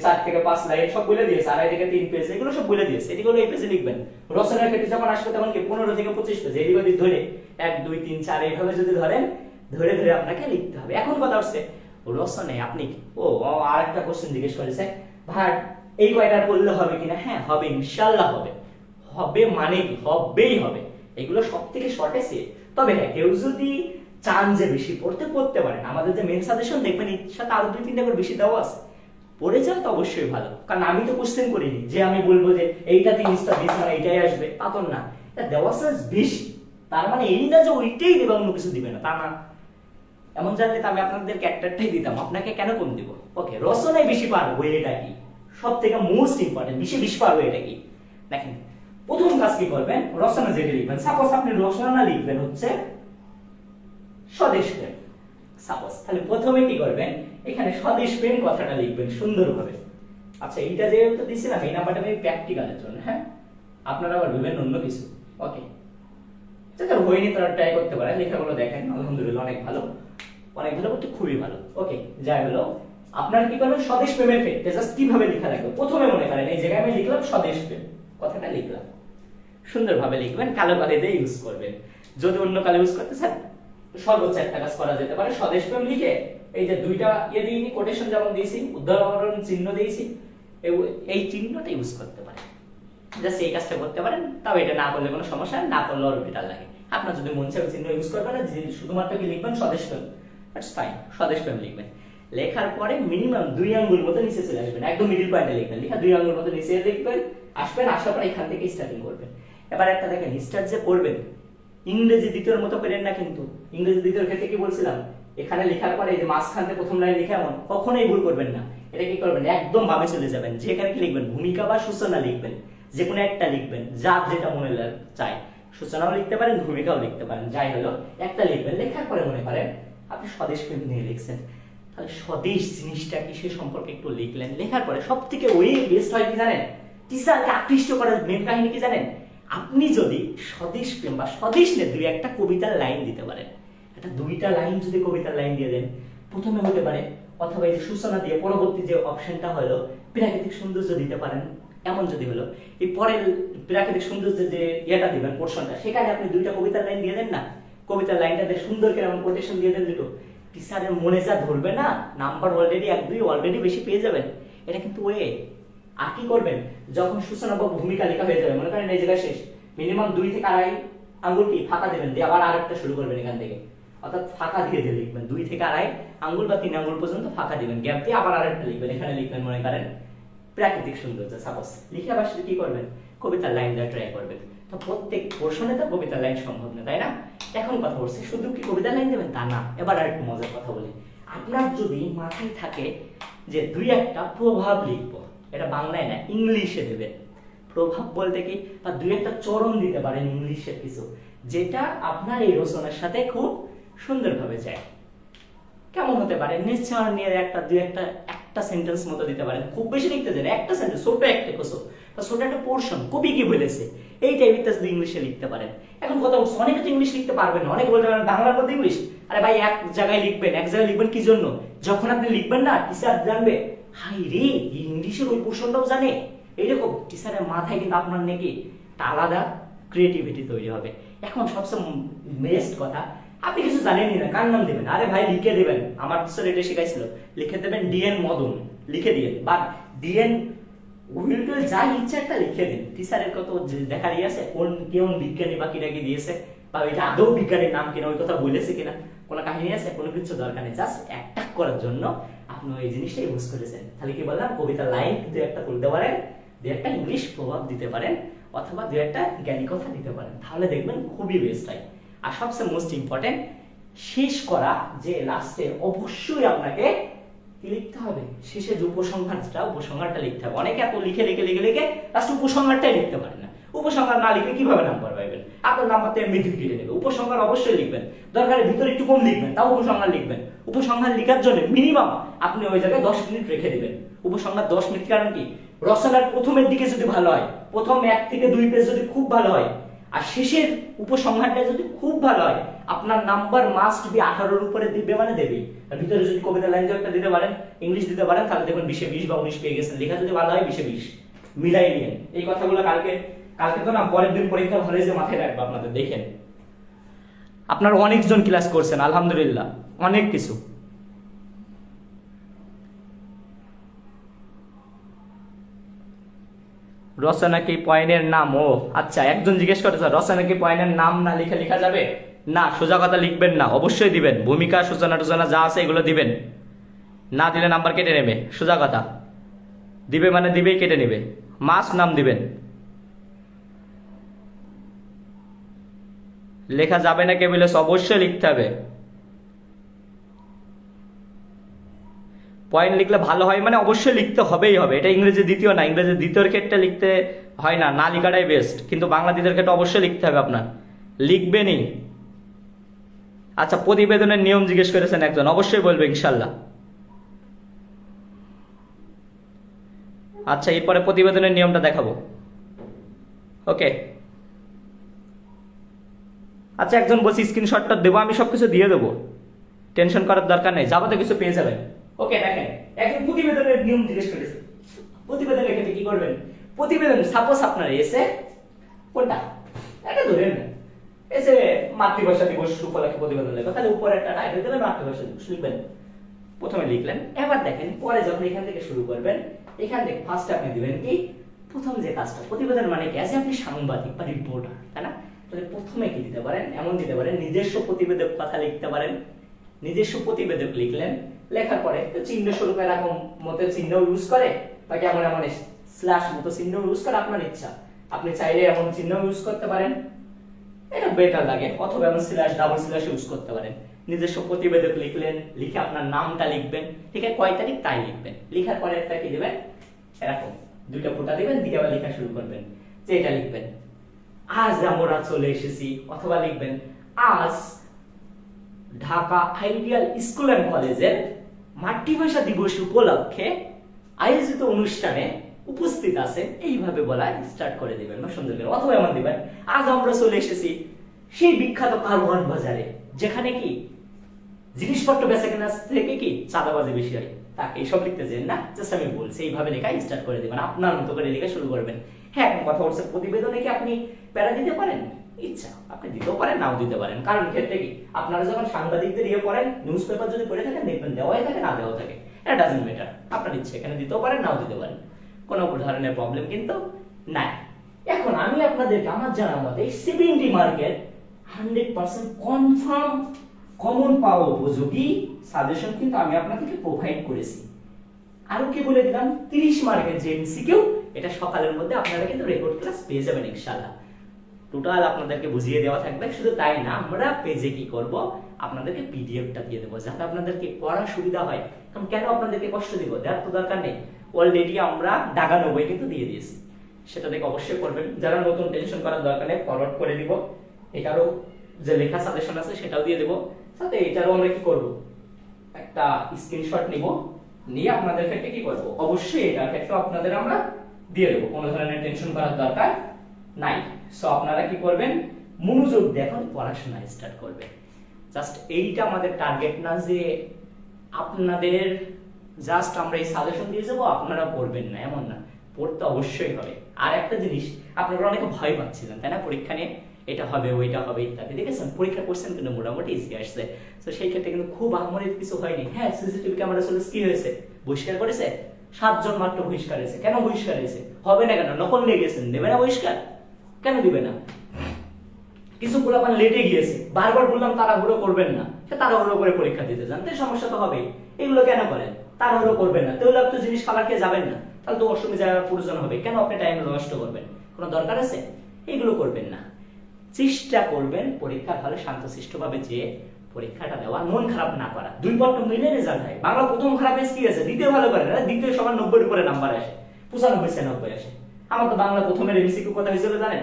4 থেকে 5 লাইন সব বলে দিয়েছে, 2.5 থেকে 3 পেজ, এগুলো সব বলে দিয়েছে। এগুলো এই পেজে লিখবেন। রচনার ক্ষেত্রে যখন আসবে তখন কি 15 থেকে 25 পেজ, এদিক ওদিক ধরে 1 2 3 4 এইভাবে যদি ধরেন, ধরে ধরে আপনাকে লিখতে হবে। এখন কথা হচ্ছে রচনায় আপনি আরেকটা কোশ্চেন জিজ্ঞেস করেছে, ভাই এই কয়টা পড়লে হবে কিনা? হ্যাঁ হবে, ইনশাআল্লাহ হবে। হবে মানে কি? হবেই হবে। এগুলো সবথেকে শর্টেস্ট। তবে হ্যাঁ, কেউ যদি চান যে বেশি পড়তে পারেন, আমাদের যে মেন সাজেশন দেখবেন এর সাথে আরো 2-3টা করে বেশি দেওয়া আছে, পড়ে যান তো অবশ্যই ভালো। কারণ আমি তো কোশ্চেন করিনি যে আমি বলবো যে এইটাতে ইনস্টা দিস মানে এইটাই আসবে, তা তো না। এটা দেওয়ার চান্স বেশি, তার মানে এই না যে ওইটাই দেবে অন্য কিছু দিবে না, তা না। এমন জানলে আমি আপনাদেরকে একটাই দিতাম, আপনাকে কেন কম দিব? ওকে, রচনায় বেশি পারবো এটা কি সব থেকে মোস্ট ইম্পর্টেন্ট, বেশি পারবো এটা কি? দেখেন প্রথম কাজ কি করবেন, রচনা যেটা লিখবেন, সাপোজ আপনি রচনা লিখবেন হচ্ছে স্বদেশ প্রেম, সাপোজ, তাহলে প্রথমে কি করবেন, এখানে স্বদেশ প্রেম কথাটা লিখবেন সুন্দরভাবে। আচ্ছা, এইটা যেহেতু দিছিলাম এই নাম্বারটা আমি প্র্যাকটিক্যালের জন্য, হ্যাঁ, আপনারা আবার ভেবেন অন্য কিছু। ওকে, যারা হয়নি তারা ট্রাই করতে পারেন, লেখাগুলো দেখেন, আলহামদুলিল্লাহ অনেক ভালো করতে খুবই ভালো। ওকে, যাই হলো, আপনারা কি করবেন, স্বদেশ প্রেমের ক্ষেত্রে জাস্ট কিভাবে লেখা লাগবে, প্রথমে মনে করেন এই জায়গায় আমি লিখলাম স্বদেশ প্রেম কথাটা লিখলাম, সুন্দরভাবে লিখবেন, কালো কালি দিয়ে ইউজ করবেন। যদি অন্য কালি ইউজ করতে চান সর্বোচ্চ একটা কাজ করা যেতে পারে, স্বদেশ প্রেম লিখে এই যে দুইটা দিইনি, কোটেশন যেমন দিয়েছি, উদ্ধরণ চিহ্ন দিয়েছি, এই চিহ্নটা ইউজ করতে পারেন, জাস্ট এই কাজটা করতে পারেন। তাও এটা না করলে কোনো সমস্যা, না করলে আরো বেটার লাগে। আপনার যদি মন চায় চিহ্ন ইউজ করবেন না, শুধুমাত্র কি লিখবেন স্বদেশ প্রেম, দ্যাটস ফাইন, স্বদেশ প্রেম লিখবেন। লেখার পরে মিনিমাম 2 আঙ্গুল মতো নিচে চলে আসবেন, একদম মিডল পয়েন্টে লিখবেন, লেখা 2 আঙ্গুল মতো নিচে লিখবেন, আসবেন, আসার পরে এখান থেকে স্টার্টিং করবেন। এবার একটা দেখেন, স্টার্ট যে করবেন ইংরেজি দ্বিতীয়র মতো করেন না, কিন্তু ইংরেজি দ্বিতীয়র ক্ষেত্রে কি বলছিলাম, এখানে লেখার পরে এই যে মাঝখান থেকে প্রথম লাইন লিখে এমন কখনোই ভুল করবেন না। এটা কি করবেন, একদম বামে চলে যাবেন, যেখানে কি লিখবেন ভূমিকা বা সূচনা লিখবেন, যে কোনো একটা লিখবেন, যার যেটা মনে চায়, সূচনাও লিখতে পারেন, ভূমিকাও লিখতে পারেন, যাই হলো একটা লিখবেন। লেখার পরে মনে করেন আপনি স্বদেশ প্রেম নিয়ে লিখছেন, তাহলে স্বদেশ জিনিসটা কি সে সম্পর্কে একটু লিখলেন। লেখার পরে সব থেকে ওই বেস্ট হয় কি জানেন, টিচারকে আকৃষ্ট করার মেন কাহিনী কি জানেন, আপনি যদি স্বদেশ প্রেম বা স্বদেশ নিয়ে 2-1টা কবিতার লাইন দিতে পারেন, একটা 2টা লাইন যদি কবিতার লাইন দিয়ে দেন, প্রথমে হতে পারে, অথবা এই যে সূচনা দিয়ে পরবর্তী যে অপশনটা হলো প্রাকৃতিক সৌন্দর্য দিতে পারেন, এমন যদি হলো এই পরের প্রাকৃতিক সৌন্দর্যের যে ইয়েটা দিবেন পোর্শনটা, সেখানে আপনি 2টা কবিতার লাইন দিয়ে দেন না, কবিতার লাইনটাতে সুন্দর করে এমন কোটেশন দিয়ে দেন দুটো, টিচারের মনে যা ধরবে না, নাম্বার অলরেডি 1-2 অলরেডি বেশি পেয়ে যাবেন। এটা কিন্তু ওয়ে। আর কি করবেন, যখন সূচনা বা ভূমিকা লেখা হয়ে যাবে, মনে করেন এই জায়গায় শেষ, মিনিমাম 2 থেকে 2.5 আঙ্গুল কি ফাঁকা দেবেন, দিয়ে আবার আরেকটা শুরু করবেন এখান থেকে, অর্থাৎ ফাঁকা দিয়ে দিয়ে লিখবেন 2 থেকে 2.5 আঙ্গুল বা 3 আঙ্গুল পর্যন্ত ফাঁকা দিবেন, গ্যাপ দিয়ে আবার আরেকটা লিখবেন, এখানে লিখবেন মনে করেন প্রাকৃতিক সৌন্দর্য সাপোজ, লিখে আবার কি করবেন, কবিতার লাইন দেওয়া ট্রাই করবেন। তো প্রত্যেক পোর্শনে তো কবিতার লাইন সম্ভব না, তাই না? এখন কথা বলছি শুধু কি কবিতার লাইন দেবেন তা না, এবার আরেকটু মজার কথা বলি। আপনার যদি মাথায় থাকে যে 2-1টা প্রভাব লিখবো, এটা বাংলায় না ইংলিশে দেবেন, প্রভাব বলতে কি, বা 2-1টা চরণ দিতে পারেন ইংলিশের কিছু, যেটা আপনার এই রচনার সাথে খুব সুন্দরভাবে যায়। কেমন হতে পারে, নেচার নিয়ে একটা 2-1টা সেন্টেন্স মতো দিতে পারেন, খুব বেশি লিখতে দেন, একটা সেন্টেন্স, ছোট একটা কোসো বা ছোট একটা পোর্শন, কবি কি বলেছে এই টাইপের যদি ইংলিশে লিখতে পারেন। এখন কথা বলছি অনেকে তো ইংলিশ লিখতে পারবেন না, অনেকে বলতে পারেন বাংলার মধ্যে ইংলিশ। আরে ভাই, এক জায়গায় লিখবেন কি জন্য, যখন আপনি লিখবেন না টিচার জানবে, হাই রে ইংলিশের ওই পোর্শনটাও জানে, এইরকম টিচারের মাথায় কিন্তু আপনার নাকি আলাদা ক্রিয়েটিভিটি তৈরি হবে। এখন সবচেয়ে বেস্ট কথা, আপনি কিছু জানেনই না, কার নাম দেবেন, আরে ভাই লিখে দেবেন, আমার টিচার এটা শিখাইছিল, লিখে দেবেন ডিএন মদন, লিখে দিয়ে বা ডিএন উইলটুল যা ইচ্ছা একটা লিখে দিন। টিচারের কত দেখার আছে কেমন বিজ্ঞানী বা কিনা কি দিয়েছে, বা এটা আদৌ বিজ্ঞানীর নাম কিনা, ওই কথা বলেছে কিনা, কোনো কাহিনী আছে, কোনো কিছু দরকার নেই, জাস্ট অ্যাটাক করার জন্য আপনি ওই জিনিসটা ইউজ করেছেন। তাহলে কি বললাম, কবিতার লাইন 2-1টা তুলতে পারেন, 2-1টা ইংলিশ প্রভাব দিতে পারেন, অথবা 2-1টা জ্ঞানী কথা দিতে পারেন, তাহলে দেখবেন খুবই বেস্ট হয়। আর সবচেয়ে মোস্ট ইম্পর্টেন্ট, শেষ করা যে লাস্টে অবশ্যই আপনাকে কি লিখতে হবে, শেষে যে উপসংহারটা লিখতে হবে। অনেকে এত লিখে লিখে লিখে লিখে লাস্ট উপসংহারটাই লিখতে পারে না। উপসংহার না লিখে কিভাবে নাম্বার পাইবেন, আপনার নাম্বার তো এমনি কেটে নেবে। উপসংহার অবশ্যই লিখবেন, দরকারের ভিতরে একটু কম লিখবেন, তাও উপসংহার লিখবেন। উপসংহার লেখার জন্য মিনিমাম আপনি ওই জায়গায় 10 মিনিট রেখে দিবেন। উপসংহার 10 মিনিট, কারণ কি, রচনার প্রথমের দিকে যদি ভালো হয়, প্রথম 1 থেকে 2 পেজ যদি খুব ভালো হয়, আর শেষের উপসংহারটা যদি খুব ভালো হয়, আপনার নাম্বার মাস্ট বি 18-এর উপরে দিবে, মানে দেবেই। আর ভিতরে যদি কবিতা লাইন একটা দিতে পারেন, ইংলিশ দিতে পারেন, তাহলে দেখুন 20-এ 20 বা 19 পেয়ে গেছেন। লেখা যদি ভালো হয় 20-এ 20 মিলাই নিয়েন। এই কথাগুলো কালকে তো না, পরের দিন পরীক্ষা হলে যে মাথায় রাখবো আপনাদের। দেখেন আপনারা অনেকজন ক্লাস করছেন আলহামদুলিল্লাহ, অনেক কিছু। রচনা কি পয়েন্টের নাম? ও আচ্ছা, একজন জিজ্ঞেস করেছে রচনা কি পয়েন্টের নাম না লিখে লেখা যাবে না? সোজা কথা লিখবেন না, অবশ্যই দিবেন। ভূমিকা সূচনা টুচনা যা আছে এগুলো দিবেন, না দিলে নাম্বার কেটে নেবে। সোজা কথা, দিবে মানে দিবেই, কেটে নেবে। মাস্ট নাম দিবেন। লেখা যাবে না কে বলেছে? অবশ্যই লিখতে হবে। পয়েন্ট লিখলে ভালো হয় মানে অবশ্যই লিখতে হবেই হবে। এটা ইংরেজি দ্বিতীয় না, ইংরেজি দ্বিতীয়র ক্ষেত্রে লিখতে হয় না, না লেখাটাই বেস্ট। কিন্তু বাংলা দ্বিতীয়র ক্ষেত্রে অবশ্যই লিখতে হবে আপনার, লিখবেনই। আচ্ছা, প্রতিবেদনের নিয়ম জিজ্ঞেস করেছেন একজন, অবশ্যই বলবে ইনশাল্লাহ। আচ্ছা, এরপরে প্রতিবেদনের নিয়মটা দেখাবো। ওকে, আচ্ছা, একজন বলছি স্ক্রিনশটটা দেবো, আমি সবকিছু দিয়ে দেবো, টেনশন করার দরকার নেই, যাবো তো কিছু পেয়ে যাবেন। ওকে, দেখেন একজন প্রতিবেদনের নিয়ম জিজ্ঞেস করেছে। প্রতিবেদনের ক্ষেত্রে কি করবেন? প্রতিবেদন সাপোজ আপনার এসে কোনটা এটা ধরেন না, এসে মাতৃভাষা দিবস উপলক্ষে প্রতিবেদন লেখা, তাহলে উপরে একটা টাইটেল দেবেন মাতৃভাষা দিবস লিখবেন, প্রথমে লিখলেন। এবার দেখেন পরে যখন এখান থেকে শুরু করবেন, এখান থেকে ফার্স্ট আপনি দিবেন কি, প্রথম যে কাজটা, প্রতিবেদন মানে কি, আছে আপনি সাংবাদিক বা রিপোর্টার, তাই না? তাহলে প্রথমে কি দিতে পারেন, এমন দিতে পারেন নিজস্ব প্রতিবেদক কথা লিখতে পারেন। নিজস্ব প্রতিবেদক লিখলেন, লেখার পরে তো চিহ্ন স্বরূপ এরকম মতো চিহ্ন ইউজ করে বা কেমন এমন স্ল্যাশ মতো চিহ্ন ইউজ করে, আপনার ইচ্ছা। আপনি চাইলে এমন চিহ্ন ইউজ করতে পারেন, এটা বেটার লাগে, অথবা এমন স্ল্যাশ ডাবল স্ল্যাশ ইউজ করতে পারেন। নিজস্ব প্রতিবেদক লিখলেন, লিখে আপনার নামটা লিখবেন, ঠিক আছে, কয় তারিখ তাই লিখবেন। লিখার পরে একটা কি দিবেন, এরকম দুইটা ফোঁটা দিবেন, দিয়ে আবার লেখা শুরু করবেন, যে এটা লিখবেন আজ আমরা চলে এসেছি, অথবা লিখবেন আজ ঢাকা আইডিয়াল স্কুল অ্যান্ড কলেজের মাতৃভাষা দিবস উপলক্ষে আয়োজিত অনুষ্ঠানে উপস্থিত আছেন, এইভাবে বলা স্টার্ট করে দিবেন বা সুন্দর করে। অথবা এমন দিবেন আজ আমরা চলে এসেছি সেই বিখ্যাত কারওয়ান বাজারে, যেখানে কি জিনিসপত্র বেচা কেনা থেকে কি চাঁদাবাজি বেশি হয়, তাকে এইসব লিখতে চান না, জাস্ট আমি বলছি এইভাবে লেখা স্টার্ট করে দিবেন, আপনার মতো করে লেখা শুরু করবেন। হ্যাঁ, এখন কথা হচ্ছে প্রতিবেদনে কি আপনি প্যারা দিতে পারেন, ইচ্ছা আপনি দিতেও পারেন, নাও দিতে পারেন। কারণ ক্ষেত্রে কি আপনারা যখন সাংবাদিকদের ইয়ে পড়েন, নিউজ পেপার যদি পড়ে থাকেন দেখবেন দেওয়াই থাকে না দেওয়া থাকে, এটা ডাজন্ট ম্যাটার, আপনার ইচ্ছে, এখানে দিতেও পারেন নাও দিতে পারেন, কোনো ধরনের প্রবলেম কিন্তু নাই। এখন আমি আপনাদেরকে আমার জানা মতে 70 মার্কের 100% কনফার্ম কমন পাওয়া উপযোগী সাজেশন কিন্তু আমি আপনাদেরকে প্রোভাইড করেছি। আরো কি বলে দিলাম, 30 মার্কের যে এমসিকিউ, এটা সকালের মধ্যে আপনারা কিন্তু রেকর্ড ক্লাস পেয়ে যাবেন ইনশাআল্লাহ। টোটাল আপনাদেরকে বুঝিয়ে দেওয়া থাকবে, শুধু তাই না, আমরা পেজে কি করব, আপনাদেরকে পিডিএফটা দিয়ে দেবো, যাতে আপনাদেরকে পড়া সুবিধা হয়। কারণ কেন আপনাদেরকে কষ্ট দিব, দেওয়ার তো দরকার নেই, অলরেডি আমরা দাগানো বই কিন্তু দিয়ে দিয়েছি, সেটা দেখে অবশ্যই করবেন। যারা নতুন টেনশন করার দরকার নেই, ফরওয়ার্ড করে দিব, এটারও যে লেখা সাজেশন আছে সেটাও দিয়ে দেবো, সাথে এটারও আমরা কি করব, একটা স্ক্রিনশট নিব, নিয়ে আপনাদের ক্ষেত্রে কি করব, অবশ্যই এটার ক্ষেত্রে আপনাদের আমরা দিয়ে দেবো, কোনো ধরনের টেনশন করার দরকার নাই। সো আপনারা কি করবেন, মনোযোগ দিয়ে এখন পড়াশোনা স্টার্ট করবেন। জাস্ট এইটা আমাদের টার্গেট না যে আপনাদের জাস্ট আমরা এই সাজেশন দিয়ে যাবো আপনারা পড়বেন না, এমন না, পড়তে অবশ্যই হবে। আর একটা জিনিস, আপনারা অনেকে ভয় পাচ্ছিলেন তাই না, পরীক্ষা নিয়ে এটা হবে ওইটা হবে ইত্যাদি, দেখেছেন পরীক্ষা করছেন কিন্তু মোটামুটি ইজি আসছে। তো সেই ক্ষেত্রে কিন্তু খুব আহামরি কিছু হয়নি। হ্যাঁ, সিসিটিভি ক্যামেরা চলে কি হয়েছে, বহিষ্কার করেছে, 7 জন মাত্র বহিষ্কার হয়েছে। কেন বহিষ্কার হয়েছে, হবে না কেন, নকল নিয়ে গেছেন, দেবে না বহিষ্কার, কেন দিবে না? কিছু পোলাপান লেটে গিয়েছে, বারবার বললাম তাড়াহুড়ো করবেন না, সে তাড়াহুড়ো করে পরীক্ষা দিতে যান, তাই সমস্যা তো হবেই। এগুলো কেন করেন, তাড়াহুড়ো করবেন না, তাহলে আপনি জিনিস খাবার খেয়ে যাবেন না, তাহলে তো অসুবিধা প্রয়োজন হবে। কেন আপনি টাইম নষ্ট করবেন, কোনো দরকার আছে? এগুলো করবেন না, চেষ্টা করবেন পরীক্ষার হলে শান্তশিষ্টভাবে যে পরীক্ষাটা দেওয়া, মন খারাপ না করা। 2 পত্র মিলে রেজাল্ট হয়। বাংলা প্রথম খারাপ এসে কি আছে, দ্বিতীয় ভালো করে না, দ্বিতীয় সবার 90 উপরে নাম্বার আসে, 95-96 আসে। আমার তো বাংলা প্রথমের এমসিকিউ কথা হয়েছিল জানেন,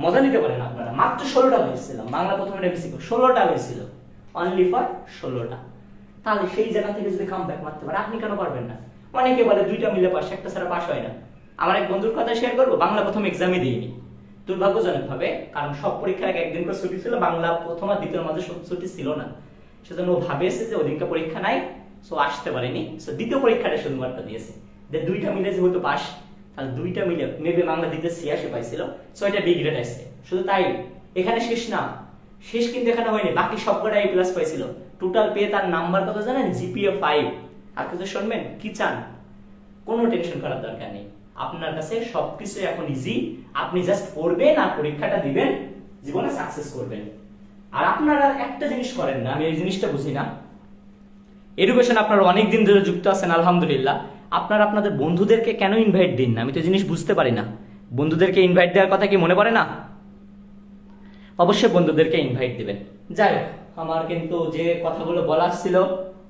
মজা নিতে পারেন আপনারা, মাত্র 16টা হয়েছিলাম বাংলা প্রথমের এমসিকিউ, 16টা হয়েছিল, অনলি ফর 16টা। তাহলে সেই জায়গা থেকে যদি কামব্যাক মারতে পারে, আপনি কেন পারবেন না? অনেকে বলে 2টা মিলে পাস, একটা ছাড়া পাস হয় না। আমার এক বন্ধুর কথা শেয়ার করবো, বাংলা প্রথম এক্সামই দিইনি দুর্ভাগ্যজনক ভাবে, কারণ সব পরীক্ষার আগে একদিন করে ছুটি ছিল, বাংলা প্রথম আর দ্বিতীয় মাঝে ছুটি ছিল না, সেজন্য ও ভাবেছে যে ওদিনকে পরীক্ষা নাই, সো আসতে পারেনি। সো দ্বিতীয় পরীক্ষাটা শুধুমাত্র দিয়েছে, যে 2টা মিলে যেহেতু পাস, তাহলে 2টা মিলে মেবি বাংলা দিতে 86 পাইছিল, সো এটা বি গ্রেড আসছে। শুধু তাই, এখানে শেষ না, শেষ কিন্তু এখানে হয়নি, বাকি সবকটা এ প্লাস পাইছিল। টোটাল পেয়ে তার নাম্বার কত জানেন, জিপিএ 5। আর কিছু শুনবেন কি চান, কোনো টেনশন করার দরকার নেই, আপনার কাছে সবকিছু এখন ইজি, আপনি জাস্ট পড়বেন আর পরীক্ষাটা দিবেন, জীবনে সাকসেস করবেন। আর আপনারা একটা জিনিস করেন না, আমি এই জিনিসটা বুঝি না, এডুকেশন আপনারা অনেক দিন ধরে যুক্ত আছেন আলহামদুলিল্লাহ, আপনারা আপনাদের বন্ধুদেরকে কেন ইনভাইট দিন না, আমি তো জিনিস বুঝতে পারি না। বন্ধুদেরকে ইনভাইট দেওয়ার কথা কি মনে পড়ে না? অবশ্যই বন্ধুদেরকে ইনভাইট দিবেন। যাই হোক, আমার কিন্তু যে কথাগুলো বলার ছিল,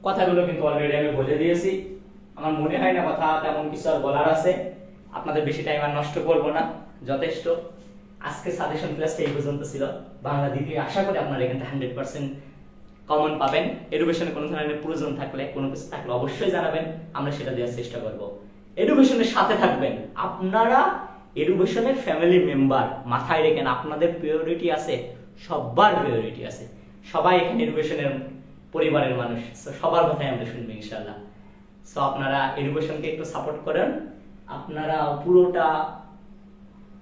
কথাগুলো কিন্তু অলরেডি আমি বলে দিয়েছি। আমার মনে হয় না কথা তেমন কিছু আর বলার আছে, আপনাদের বেশি টাইম আর নষ্ট করব না, যথেষ্ট। আজকে সাজেশন ক্লাসটা এই পর্যন্ত ছিল। বাংলা দ্বিতীয় আশা করি আপনারা এখানে 100% কমন পাবেন। এডুকেশনে কোনো ধরনের প্রয়োজন থাকলে, কোনো কিছু থাকলে অবশ্যই জানাবেন, আমরা সেটা দেওয়ার চেষ্টা করব। এডুকেশনের সাথে থাকবেন, আপনারা এডুকেশনের ফ্যামিলি মেম্বার, মাথায় রেখেন আপনাদের প্রায়োরিটি আছে, সবার প্রায়োরিটি আছে, সবাই এখানে এডুকেশনের পরিবারের মানুষ, সবার কথাই আমরা শুনবো ইনশাআল্লাহ। সো আপনারা এডুকেশনকে একটু সাপোর্ট করেন, আপনারা পুরোটা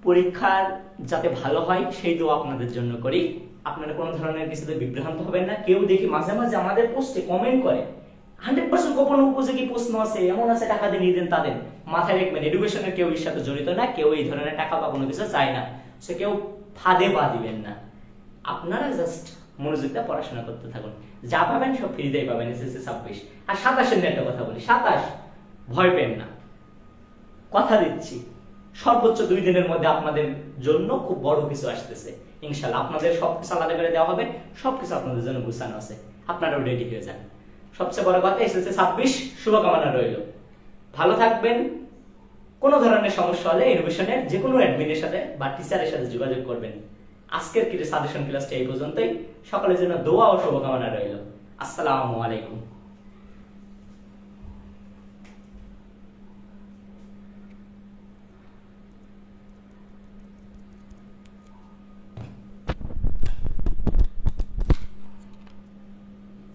পরীক্ষার যাতে ভালো হয় সেই দোয়া আপনাদের জন্য করি। আপনারা কোনো ধরনের কিছুতে বিভ্রান্ত হবেন না। কেউ দেখি মাঝে মাঝে আমাদের পোস্টে কমেন্ট করে 100% গোপন উপযোগী প্রশ্ন আছে, এমন আছে টাকা দিয়ে নিয়ে দেন তাদের, মাথায় রাখবেন এডুকেশনের কেউ এর সাথে জড়িত না, কেউ এই ধরনের টাকা বা কোনো কিছু চায় না, সে কেউ ফাঁদে পা দিবেন না। আপনারা জাস্ট মনোযোগ দিয়ে পড়াশোনা করতে থাকুন। যা পাবেন সব ফ্রিতেই পাবেন এসএসসি 26। আর 27 নিয়ে একটা কথা বলি, 27 ভয় পেন না, কথা দিচ্ছি সর্বোচ্চ 2 দিনের মধ্যে আপনাদের জন্য খুব বড় কিছু আসতেছে ইনশাআল্লাহ। আপনাদের সবকিছু আলাদা করে দেওয়া হবে, সবকিছু আপনাদের জন্য গুছানো আছে, আপনারাও রেডি হয়ে যান। সবচেয়ে বড় কথা এসএসসি 26 শুভকামনা রইল। ভালো থাকবেন। কোনো ধরনের সমস্যা হলে এডুকেশনের যে কোনো অ্যাডমিনের সাথে বা টিচারের সাথে যোগাযোগ করবেন। আজকের সাজেশন ক্লাসটা এই পর্যন্তই। সকলের জন্য দোয়া ও শুভকামনা রইল। আসসালামু আলাইকুম।